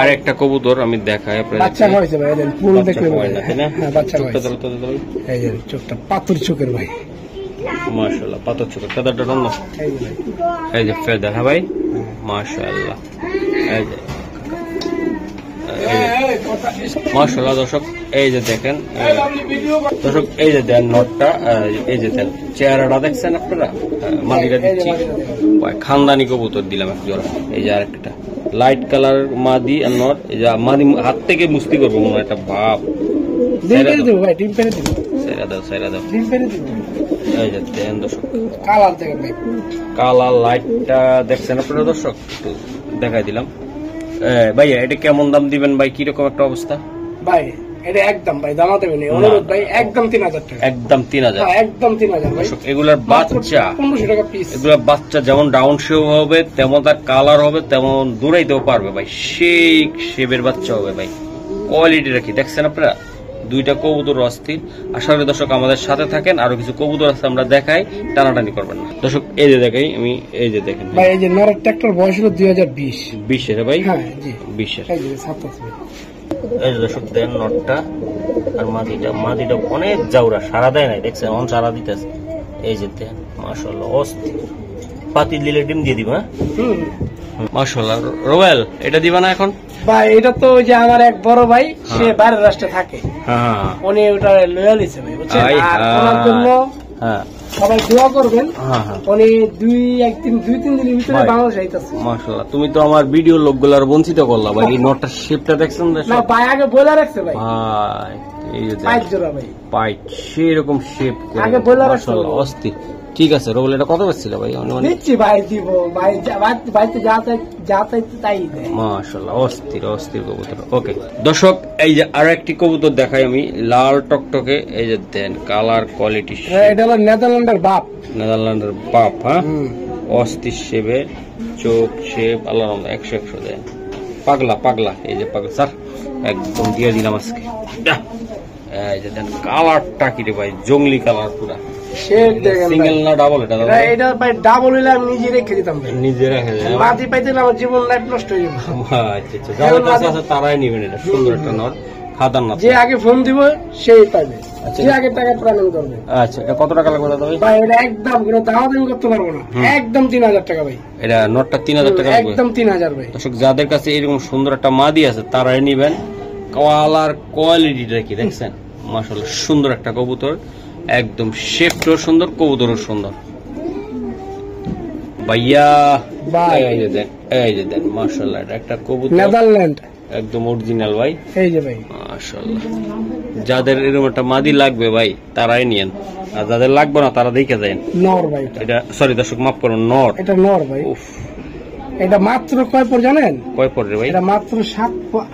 S1: আর একটা কবুতর আমি দেখাই আপনাদের।
S2: বাচ্চা হয়েছে ভাই, দেন পুরো দেখলে
S1: বাচ্চা হয় না, তাই না?
S2: হ্যাঁ, বাচ্চা
S1: চোখটা
S2: হয়েছে।
S1: ধরো তো, ধরো।
S2: এই যে চোখটা পাথর চোখের ভাই।
S1: মাশাআল্লাহ, পাথর চোখ, কাদারটা রং না।
S2: এই যে ভাই,
S1: এই যে ফেদার, হ্যাঁ ভাই, মাশাআল্লাহ। এই যে মাশাআল্লাহ দর্শক এই যে দেখেন দর্শক এই যে দেন নটটা এই যে দেন চেহারাটা দেখছেন আপনারা মাদিটা দিচ্ছি খানদানি কবুতর দিলাম এক জোড়া এই যে আরেকটা লাইট কালার মাদি আর নট এই যে মাদি হাত থেকে মুস্তি করবো মনে হয় একটা ভাব সাইরা দাও এই যে দেন দর্শক কালার লাইটটা দেখছেন আপনারা দর্শক একটু দেখাই দিলাম ভাইয়া এটা কেমন দাম দিবেন ভাই কিরকম একটা অবস্থা
S2: ভাই এটা একদম ভাই দামা দেবেন অনুরোধ ভাই একদম 3000 টাকা
S1: একদম 3000
S2: একদম 3000 ভাই
S1: এগুলার বাচ্চা
S2: 1500 টাকা পিস
S1: এগুলার বাচ্চা যেমন ডাউন শেপ হবে তেমন তার কালার হবে তেমন দূরাইতেও পারবে ভাই সেই শেপের বাচ্চা হবে ভাই কোয়ালিটি রাখি দেখছেন আপনারা দুইটা কবুতর অস্থির আশা করি দর্শক আমাদের সাথে থাকেন আরো কিছু কবুতর আছে আমরা দেখাই টানাটানি করবেন না দর্শক এই যে দেখাই আমি এই যে দেখেন
S2: ভাই এই যে নরের ট্রাক্টর বয়স হলো 2020
S1: 20 এর ভাই
S2: হ্যাঁ জি
S1: 20 এর
S2: এই যে 27
S1: এই যে দর্শক দেন নটটা আর মাদিটা অনেক জাউরা সারা দেয় নাই দেখছেন অন সারা দিতেছে এই যে দেন মাশাআল্লাহ অস্থির পাতি দিলে ডিম দিয়ে দিবা মাশাআল্লাহ রোয়েল এটা দিবা না এখন
S2: ভাই এটা তো ওই যে আমার এক বড় ভাই সে বাইরের রাষ্ট্রে থাকে
S1: হ্যাঁ
S2: উনি ওটা লয়াল হিসেবে বুঝছেন আর
S1: হ্যাঁ।
S2: ওনার জন্য
S1: হ্যাঁ
S2: সবাই দোয়া করবেন
S1: হ্যাঁ হ্যাঁ
S2: উনি দুই তিন দিনের ভিতরে
S1: ভাই।
S2: বাংলাদেশ আইতাছে
S1: মাশাআল্লাহ তুমি তো আমার ভিডিও লোকগুলার বঞ্চিত করলা ভাই এই নটটার শেপটা দেখছেন
S2: না ভাই আগে বলে রাখছে ভাই
S1: ভাই এই যে
S2: পাঁচ জোড়া ভাই
S1: পাইট সেরকম শেপ করে
S2: আগে বলে রাখছে
S1: মাশাআল্লাহ অস্থির ঠিক আছে রোবেল এটা কত বেচছিল ভাই অনুমান
S2: নিচ্ছি ভাই দিব ভাই ভাইতে যা তাই দেয়
S1: মাশাআল্লাহ অস্থির কবুতর ওকে দর্শক এই যে আর একটি কবুতর দেখাই আমি লাল টকটকে এই যে দেন কালার কোয়ালিটি
S2: এটা হলো নেদারল্যান্ডের বাপ
S1: নেদারল্যান্ডের বাপ হ্যাঁ অস্থির শেপে চোখ শেপ আল্লাহ 100 দেন পাগলা এই যে পাগলা স্যার একদম দিয়ে দিলাম আজকে এই যে দেন কালারটা কি রে ভাই জংলি কালার পুরা
S2: শেপ দেখেন
S1: সিঙ্গেল না ডাবল এটা দাদা
S2: এটা ভাই ডাবল হইলে আমি নিজে রেখে দিতাম ভাই
S1: নিজে রেখে দেন
S2: মাটি পাইতে আমার জীবন লাইফ নষ্ট হয়ে যাবে
S1: আচ্ছা যাদের কাছে আছে তারাই নেবেন এটা সুন্দর একটা নট খাদার না
S2: যে আগে ফোন দিব সেই পাবে যে আগে টাকা প্রদান করবে
S1: আচ্ছা এটা কত টাকা লাগবে দাদা ভাই
S2: ভাই এটা একদম কোনো দাওয়া দামি করতে পারবো না একদম 3000 টাকা ভাই
S1: এটা নটটা 3000 টাকা লাগবে
S2: একদম 3000 ভাই
S1: দর্শক যাদের কাছে এরকম সুন্দর একটা মাদি আছে তারাই নেবেন কালার কোয়ালিটিটা কি দেখছেন মাশাআল্লাহ সুন্দর একটা কবুতর একদম শেপটাও সুন্দর কবুতরও সুন্দর ভাইয়া এই যে দেন মাশাআল্লাহ এটা একটা কবুতর
S2: নেদারল্যান্ড
S1: একদম অরিজিনাল ভাই
S2: এই যে ভাই
S1: মাশাআল্লাহ যাদের এরকম একটা মাদি লাগবে ভাই তারাই নিয়েন আর যাদের লাগবে না তারা দেখে যান
S2: নর ভাই
S1: এটা সরি দর্শক মাফ করুন নর
S2: এটা নর ভাই
S1: উফ
S2: এটা মাত্র কয় পর জানেন
S1: কয় পড়ে ভাই
S2: এটা মাত্র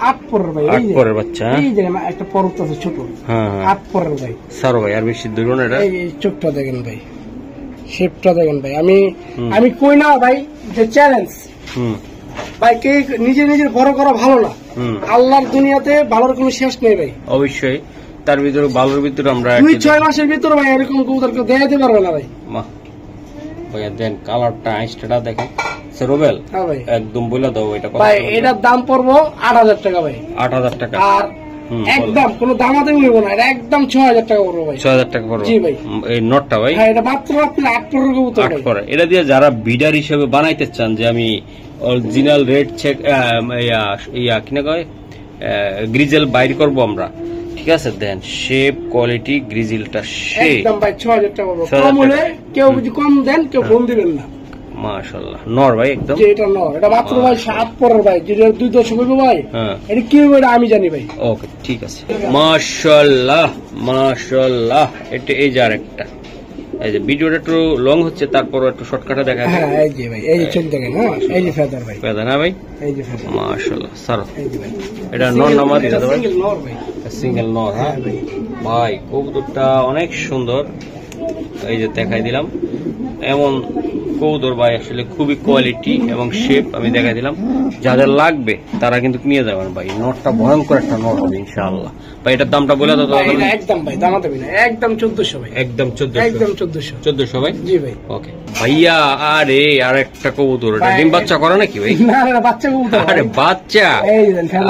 S2: 8 পরের ভাই
S1: 8 পরের বাচ্চা
S2: এই যে একটা পরত আছে ছোট
S1: হ্যাঁ
S2: 8 পরের ভাই
S1: সারো ভাই আর বেশি দূর না এটা
S2: এই চোখটা দেখেন ভাই শেপটা দেখেন ভাই আমি কই না ভাই যে চ্যালেঞ্জ ভাই কে নিজের বড় করা ভালো না আল্লাহর দুনিয়াতে ভালোর কোনো শেষ নেই ভাই
S1: অবশ্যই তার ভিতরে ভালোর ভিতরে আমরা
S2: 2-6 মাসের ভিতরে ভাই এরকম কবুতরকে দেখাতে পারবে না ভাই
S1: ভাইয়া দেন কালারটা আইসটা দেখেন রোবেল
S2: হ্যাঁ ভাই
S1: একদম বলে দাও এটা কত
S2: ভাই এটার দাম পড়বো 8000 টাকা ভাই
S1: 8000 টাকা
S2: আর একদম কোনো দামাদামি হইব না এটা একদম 6000 টাকা পড়বে ভাই
S1: 6000 টাকা পড়বে
S2: জি ভাই
S1: এই নটটা ভাই
S2: হ্যাঁ এটা মাত্র আপনি 8 পরের কবুতর ভাই
S1: 8 পরে এটা দিয়ে যারা বিডার হিসেবে বানাইতে চান যে আমি অরিজিনাল রেড চেক কি না কয় গ্রিজেল বাইর করব আমরা ঠিক আছে দেন শেপ কোয়ালিটি গ্রিজেলটা
S2: একদম ভাই 6000 টাকা পড়বে কম হলে কেউ যদি কম দেন কেউ ফোন দিবেন না
S1: মাশাআল্লাহ নর ভাই একদম
S2: যে এটা নর এটা মাত্র ভাই 7 পরের ভাই যদি 2 দশক হইব ভাই
S1: হ্যাঁ
S2: এটা কি হবে এটা আমি জানি ভাই
S1: ওকে ঠিক আছে মাশাআল্লাহ এটা এই যে আরেকটা এই যে ভিডিওটা একটু লং হচ্ছে তারপর একটু শর্টকাটে দেখা যায়
S2: হ্যাঁ এই যে ভাই এই যে চোখ দেখেন হ্যাঁ এই যে ফেদার ভাই
S1: পেদা না ভাই
S2: এই যে ফেদার
S1: মাশাআল্লাহ স্যার
S2: এই যে ভাই
S1: এটা নর না মাদি দাদা ভাই
S2: সিঙ্গেল নর ভাই
S1: সিঙ্গেল নর হ্যাঁ
S2: ভাই
S1: ভাই কবুতরটা অনেক সুন্দর এই যে দেখাই দিলাম এমন কবুতর ভাই আসলে খুবই কোয়ালিটি এবং শেপ আমি দেখাই দিলাম যাদের লাগবে তারা কিন্তু নিয়ে যাবেন ভাই নটটা ভয়ঙ্কর একটা নট হবে ইনশাআল্লাহ ভাই এটার দামটা বলে দাও
S2: ভাই এটা একদম ভাই দামাতে না একদম 1400 ভাই
S1: একদম 1400
S2: একদম 1400
S1: ভাই
S2: জি ভাই
S1: ওকে ভাইয়া আরে আরেকটা কবুতর এটা ডিম বাচ্চা করে নাকি ভাই
S2: না না বাচ্চা কবুতর
S1: আরে বাচ্চা
S2: এই দেন ফেলা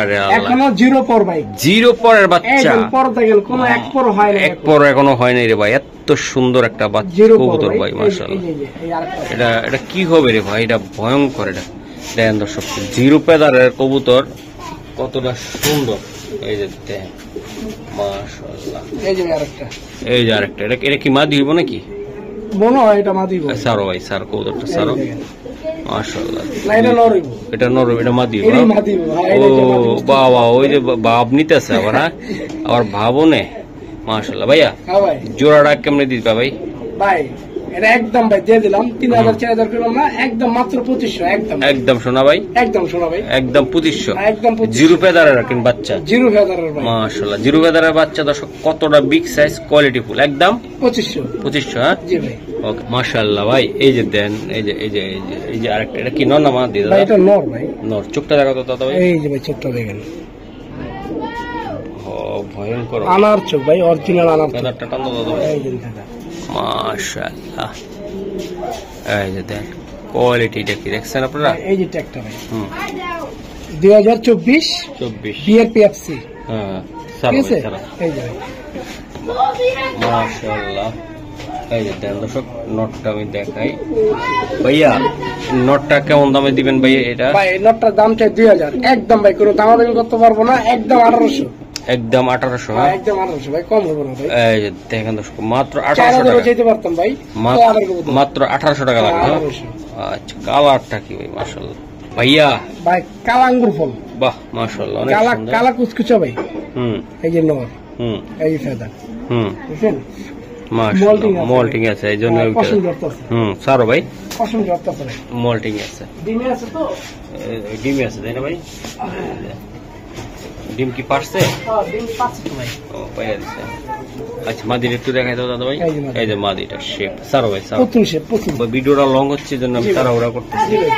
S1: আরে আল্লাহ
S2: এখনো 0 পর ভাই
S1: 0 পরের বাচ্চা
S2: একদম পর দেখেন কোনো এক পর হয় না
S1: এক পর এখনো হয় নাই রে ভাই এত সুন্দর একটা বাচ্চা কবুতর ভাই মাশাআল্লাহ এটা কি হবে রে ভাই এটা ভয়ঙ্কর এটা দেখেন দর্শক 0 পেদারের কবুতর কতটা সুন্দর এই যে দেন মাশাআল্লাহ।
S2: এই যে আরেকটা,
S1: এই যে আরেকটা, এটা কি মাদি হইব নাকি?
S2: মনে হয় এটা মাদি হইব।
S1: সারো ভাই, সার কবুতরটা সারো মাশাআল্লাহ।
S2: না এটা নর হইব,
S1: এটা নর, এটা মাদি হইব।
S2: এই মাদি হইব। হ্যাঁ
S1: ও
S2: এটা মাদি।
S1: বাবা, ওই যে ভাব নিতেছে আবার, হ্যাঁ আবার ভাবও নে মাশাআল্লাহ। ভাইয়া
S2: হ্যাঁ ভাই,
S1: জোড়াটা কেমনে দিবা ভাই?
S2: ভাই এটা একদম ভাই দিয়ে দিলাম 3000 4000 করলাম না, একদম মাত্র 2500। একদম
S1: একদম শোনা ভাই,
S2: একদম শোনা ভাই,
S1: একদম 2500।
S2: একদম 2500।
S1: জিরো ফেদারের রাখেন বাচ্চা,
S2: জিরো ফেদারের ভাই
S1: মাশাআল্লাহ। জিরো ফেদারের বাচ্চা দর্শক, কতটা বিগ সাইজ, কোয়ালিটি ফুল, একদম
S2: 2500।
S1: 2500। হ্যাঁ
S2: জি ভাই।
S1: ওকে মাশাআল্লাহ ভাই। এই যে দেন, এই যে এই যে এই যে এই যে আরেকটা, এটা কি নর না মাদি
S2: ভাই
S1: দাদা?
S2: এটা নর ভাই।
S1: নর। চোখটা দেখো তো দাদা ভাই।
S2: এই যে ভাই চোখটা দেখেন,
S1: ও ভয়ঙ্কর
S2: আনার চোখ ভাই, অরিজিনাল আনার চোখ।
S1: ফেদারটা টান দাও দাদা ভাই।
S2: এই যে দাদা
S1: মাশাআল্লাহ। এই যে দেন কোয়ালিটিটা কি দেখছেন আপনারা?
S2: এই যে ট্যাগটা ভাই
S1: হুম
S2: 2024
S1: 24।
S2: বিআরপিএফসি।
S1: হ্যাঁ
S2: ঠিক
S1: সারা
S2: আছে,
S1: সারা
S2: এই যে ভাই
S1: মাশাআল্লাহ। এই যে দেন দর্শক, নটটা আমি দেখাই ভাইয়া। নটটা কেমন দামে দিবেন ভাইয়া এটা?
S2: ভাই এই নটটার দাম চাই 2000। একদম ভাই কোনো দামাদামি করতে পারবো না, একদম 1800।
S1: একদম 1800।
S2: হ্যাঁ একদম 1800 ভাই, কম হবে না ভাই।
S1: এই যে দেখেন দর্শক, মাত্র 1800
S2: 4000
S1: টাকা।
S2: যেতে পারতাম ভাই,
S1: মাত্র 1800 টাকা লাগবে। হ্যাঁ?
S2: 1800।
S1: আচ্ছা, কালারটা কি ভাই? মাশাআল্লাহ ভাইয়া,
S2: ভাই কালা আঙ্গুর ফল,
S1: বাহ মাশাআল্লাহ, অনেক
S2: কালা
S1: সুন্দর।
S2: কালা কুচকুচা ভাই।
S1: হুম
S2: এই যে নর,
S1: হুম
S2: এই যে ফেদা,
S1: হুম
S2: বুঝছেন?
S1: মাশাআল্লাহ,
S2: Molting আছে।
S1: মল্টিং আছে এই জন্য।
S2: পছন্দ করতেছে,
S1: সারো ভাই,
S2: পছন্দ করতেছে ভাই।
S1: মল্টিং আছে,
S2: ডিমে আছে তো?
S1: ডিমে আছে তাই না ভাই? ডিম কি পারছে?
S2: হ্যাঁ ডিম পাচ্ছে তো ভাই।
S1: ও পাইয়া দিছে। আচ্ছা, মাদির একটু দেখাই দাও দাদা ভাই।
S2: এই যে মাদি।
S1: এই যে মাদিটা শেপ। সারো ভাই, সারো।
S2: প্রথম সে প্রথম।
S1: ভিডিওটা লং হচ্ছে জন্য আমি
S2: জি ভাই।
S1: তাড়াহুড়া করতেছি।
S2: জি ভাই।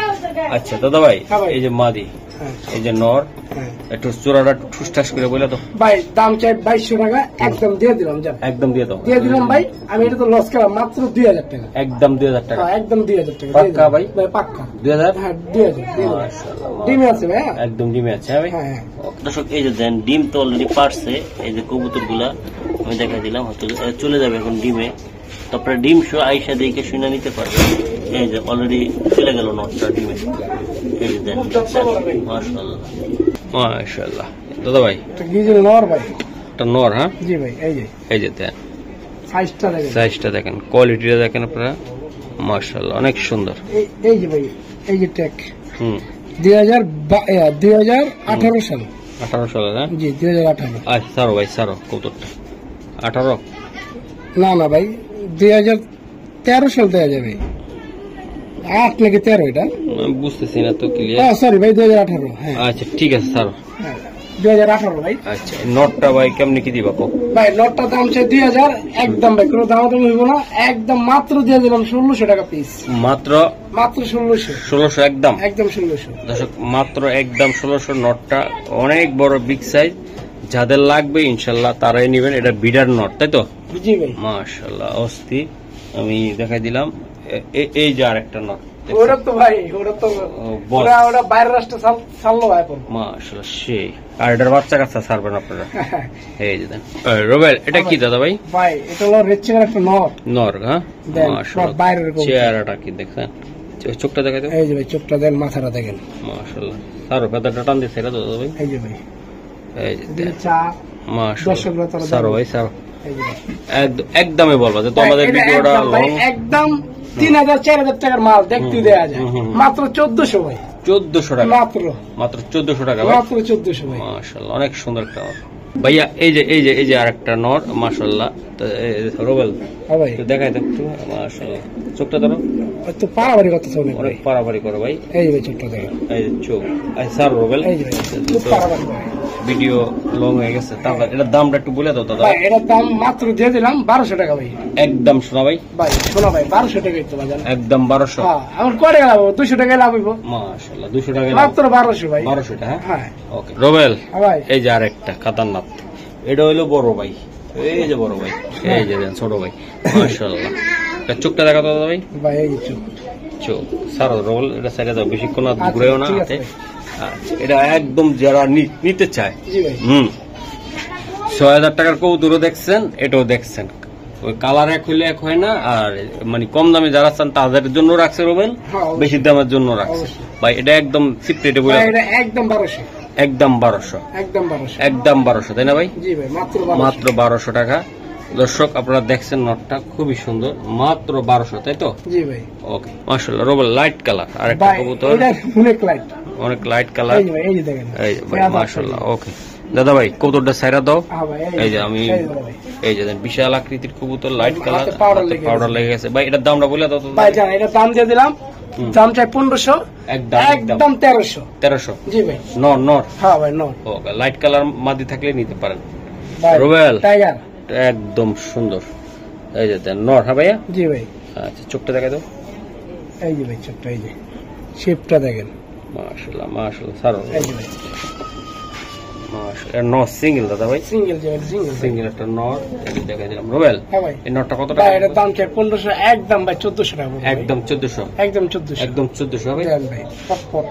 S1: আচ্ছা দাদা ভাই,
S2: হ্যাঁ ভাই।
S1: এই যে মাদি,
S2: হ্যাঁ
S1: এই যে নর,
S2: হ্যাঁ
S1: একটু চূড়াটা ঠুসঠাস করে বলে তো।
S2: ভাই দাম চাই 2200 টাকা, একদম দিয়ে দিলাম। যান
S1: একদম দিয়ে দাও।
S2: দিয়ে দিলাম ভাই, আমি এটা তো লস করলাম, মাত্র 2000 টাকা।
S1: একদম 2000 টাকা।
S2: হ্যাঁ একদম 2000 টাকা।
S1: পাক্কা
S2: দিয়ে দিলাম।
S1: ভাই?
S2: ভাই পাক্কা।
S1: 2000।
S2: হ্যাঁ 2000 দিয়ে দিলাম।
S1: মাশাআল্লাহ।
S2: ডিমে আছে ভাই। হ্যাঁ
S1: একদম ডিমে আছে। হ্যাঁ ভাই।
S2: হ্যাঁ হ্যাঁ।
S1: দর্শক এই যে দেন, ডিম তো অলরেডি পারছে। এই যে কবুতর গুলা আমি দেখা দিলাম, হয়তো চলে যাবে এখন ডিমে। তারপরে ডিম শো আইসা দেখে শুনে নিতে পারবে। এই যে অলরেডি চলে গেল নটটা ডিমে। এই যে দেন, মাশাআল্লাহ মাশাআল্লাহ। দাদা ভাই,
S2: এটা গিজেল নর ভাই।
S1: একটা নর। হ্যাঁ
S2: জি ভাই, এই যে
S1: এই যে দেন,
S2: সাইজটা দেখেন,
S1: সাইজটা দেখেন, কোয়ালিটিটা দেখেন আপনারা, মাশাআল্লাহ অনেক সুন্দর।
S2: এই যে ভাই, এই যে ট্যাগ
S1: হুম
S2: 2018 সাল।
S1: 18 সালে। হ্যাঁ
S2: জি 2018।
S1: আচ্ছা সারো ভাই, সারো কবুতরটা। 18।
S2: না না ভাই 2013 সাল দেওয়া যাবে। 8 নাকি 13 এটা?
S1: আমি বুঝতেছি না তো ক্লিয়ার।
S2: সরি ভাই 2018। হ্যাঁ
S1: আচ্ছা ঠিক আছে সারো।
S2: হ্যাঁ, 2018 ভাই।
S1: আচ্ছা, নটটা ভাই কেমনি কি দিবা কো?
S2: ভাই নটটার দাম চাই 2000। একদম ভাই কোনো দামাদামি হইব না, একদম মাত্র দিয়ে দিলাম 1600 টাকা পিস।
S1: মাত্র
S2: মাত্র 1600।
S1: 1600 একদম।
S2: একদম 1600।
S1: দর্শক মাত্র একদম 1600। নটটা অনেক বড় বিগ সাইজ, যাদের লাগবে ইনশাল্লাহ তারাই নেবেন। এটা বিডার নট তাই তো?
S2: জি ভাই।
S1: মাশাআল্লাহ অস্থি। আমি দেখাই দিলাম। এই যে আরেকটা নট,
S2: ওরা তো ভাই, ওরা তো
S1: বস।
S2: ওরা বাইরের রাষ্ট্রে ছাড়লো ভাই এখন।
S1: মাশাআল্লাহ সেই। আর এটার বাচ্চা কাচ্চা ছাড়বেন আপনারা। এই যে দেন রোবেল, এটা কি দাদা ভাই?
S2: ভাই এটা হলো রেড চেকার একটা নর।
S1: নর। হ্যাঁ
S2: দেন,
S1: মাশাআল্লাহ,
S2: বাইরের কবুতর।
S1: চেহারাটা কি দেখছেন? চোখটা দেখাই দাও।
S2: এই যে ভাই চোখটা দেন, মাথাটা দেখেন।
S1: মাশাআল্লাহ, সারো ফেদারটা টান দিছে এটা দাদা ভাই।
S2: এই যে ভাই
S1: এই যে
S2: দিলে
S1: দেন,
S2: চা।
S1: মাশাআল্লাহ
S2: দর্শকরা তারা
S1: সারো
S2: জানে।
S1: ভাই, সারো।
S2: এই যে ভাই।
S1: একদমই বলবা যে
S2: ভাই,
S1: তোমাদের
S2: এটা
S1: ভিডিওটা
S2: একদম ভাই,
S1: লং।
S2: একদম 3000 4000 টাকার মাল দেখতে দেয়া যায়, মাত্র 1400 ভাই।
S1: 1400 টাকা।
S2: মাত্র
S1: মাত্র 1400 টাকা ভাই।
S2: মাত্র 1400 ভাই।
S1: মাশাআল্লাহ অনেক সুন্দর একটা নর ভাইয়া। এই যে আরেকটা নর, মাশাআল্লাহ। তো রোবেল
S2: হ্যাঁ ভাই,
S1: একটু দেখাই দাও একটু, মাশাআল্লাহ। চোখটা ধরো,
S2: তো পারাবাড়ি করতেছে অনেক
S1: অনেক
S2: ভাই।
S1: পারাপারি করো ভাই।
S2: এই যে ভাই চোখটা দেখেন।
S1: এই যে চোখ। স্যার রোবেল,
S2: এই যে ভাই খুব পারাবাড়ি করে।
S1: ভিডিও লং হয়ে গেছে, তারপর এটার দামটা একটু বলে দাও দাদা।
S2: ভাই এটার দাম মাত্র দিয়ে দিলাম 1200 টাকা ভাই।
S1: একদম শোনা ভাই,
S2: ভাই শোনো ভাই 1200 টাকা দিতে পারেন।
S1: একদম 1200।
S2: হ্যাঁ আমার কয় টাকা লাভ হবে? 200 টাকা লাভ হইব।
S1: মাশাআল্লাহ 200 টাকা
S2: মাত্র 1200 ভাই।
S1: 1200 টাকা।
S2: হ্যাঁ
S1: ওকে রোবেল,
S2: হ্যাঁ ভাই।
S1: এই যে আরেকটা খাতারনাথ, এটা হইলো বড় ভাই। এই যে বড় ভাই, এই যে দেন ছোট ভাই, মাশাআল্লাহ। এটা চোখটা দেখা তো দাদা ভাই।
S2: ভাই এই যে চোখ।
S1: চোখ সারা রোল, এটা সাইডে দাও, বেশিক্ষণ আর
S2: আচ্ছা,
S1: ঘুরেও না
S2: ঠিক
S1: হাতে।
S2: আছে
S1: আচ্ছা, এটা একদম যারা নিতে চায়।
S2: জি ভাই।
S1: 6000 টাকার কবুতরও দেখছেন, এটাও দেখছেন। ওই কালার এক হইলে এক হয় না, আর মানে কম দামে যারা চান তাদের জন্য রাখছে রোবেল,
S2: হ্যাঁ, অবশ্যই।
S1: বেশি দামের জন্য রাখছে
S2: অবশ্যই।
S1: ভাই। এটা একদম সিপ্রেটে বলে
S2: ভাই এটা একদম 1200।
S1: একদম 1200,
S2: একদম 1200,
S1: একদম 1200, তাই না ভাই?
S2: জি ভাই, মাত্র 1200,
S1: মাত্র 1200 টাকা। দর্শক আপনারা দেখছেন নটটা খুবই সুন্দর, মাত্র 1200, তাই তো?
S2: জি ভাই।
S1: ওকে, মাশাআল্লাহ। রোবেল লাইট কালার আর একটা
S2: ভাই
S1: কবুতর,
S2: এটা অনেক লাইট,
S1: অনেক লাইট কালার।
S2: এই যে ভাই, এই যে দেখেন,
S1: এই যে ভাই মাশাআল্লাহ। ওকে দাদা ভাই কবুতরটা সাইরা দাও।
S2: হ্যাঁ ভাই,
S1: এই যে আমি
S2: এই যে ভাই,
S1: এই যে দেন বিশাল আকৃতির কবুতর, লাইট কালার,
S2: হাতে powder লেগে
S1: পাউডার লেগে গেছে। ভাই এটার দামটা বলে দাও তো।
S2: ভাই জান এটা দাম দিয়ে দিলাম, দাম চাই 1500,
S1: একদম
S2: একদম 1300,
S1: 1300।
S2: জি ভাই।
S1: নর নর।
S2: হ্যাঁ ভাই, নো
S1: ওকে, লাইট কালার মাদি থাকলে নিতে পারেন।
S2: ভাই,
S1: রুবেল
S2: টাইগার,
S1: একদম সুন্দর। এই যে দেন নর। হ্যাঁ ভাইয়া,
S2: জি ভাই।
S1: আচ্ছা চোখটা দেখা দাও।
S2: এই যে ভাই ছোট্ট, এই যে শেপটা দেখেন,
S1: মাশাআল্লাহ মাশাআল্লাহ। সারো
S2: এই যে ভাই,
S1: মাশাআল্লাহ। নর সিঙ্গেল দাদা ভাই,
S2: সিঙ্গেল, যে সিঙ্গেল,
S1: সিঙ্গেল একটা নর। এই যে দেখা দিলাম। রুবেল
S2: হ্যাঁ ভাই।
S1: এই নরটা কত
S2: ভাই
S1: টাকা?
S2: এটার দাম চাই 1500, একদম ভাই 1400 টাকা,
S1: একদম 1400,
S2: একদম 1400,
S1: একদম 1400 ভাই।
S2: দেন ভাই, ফট ফট।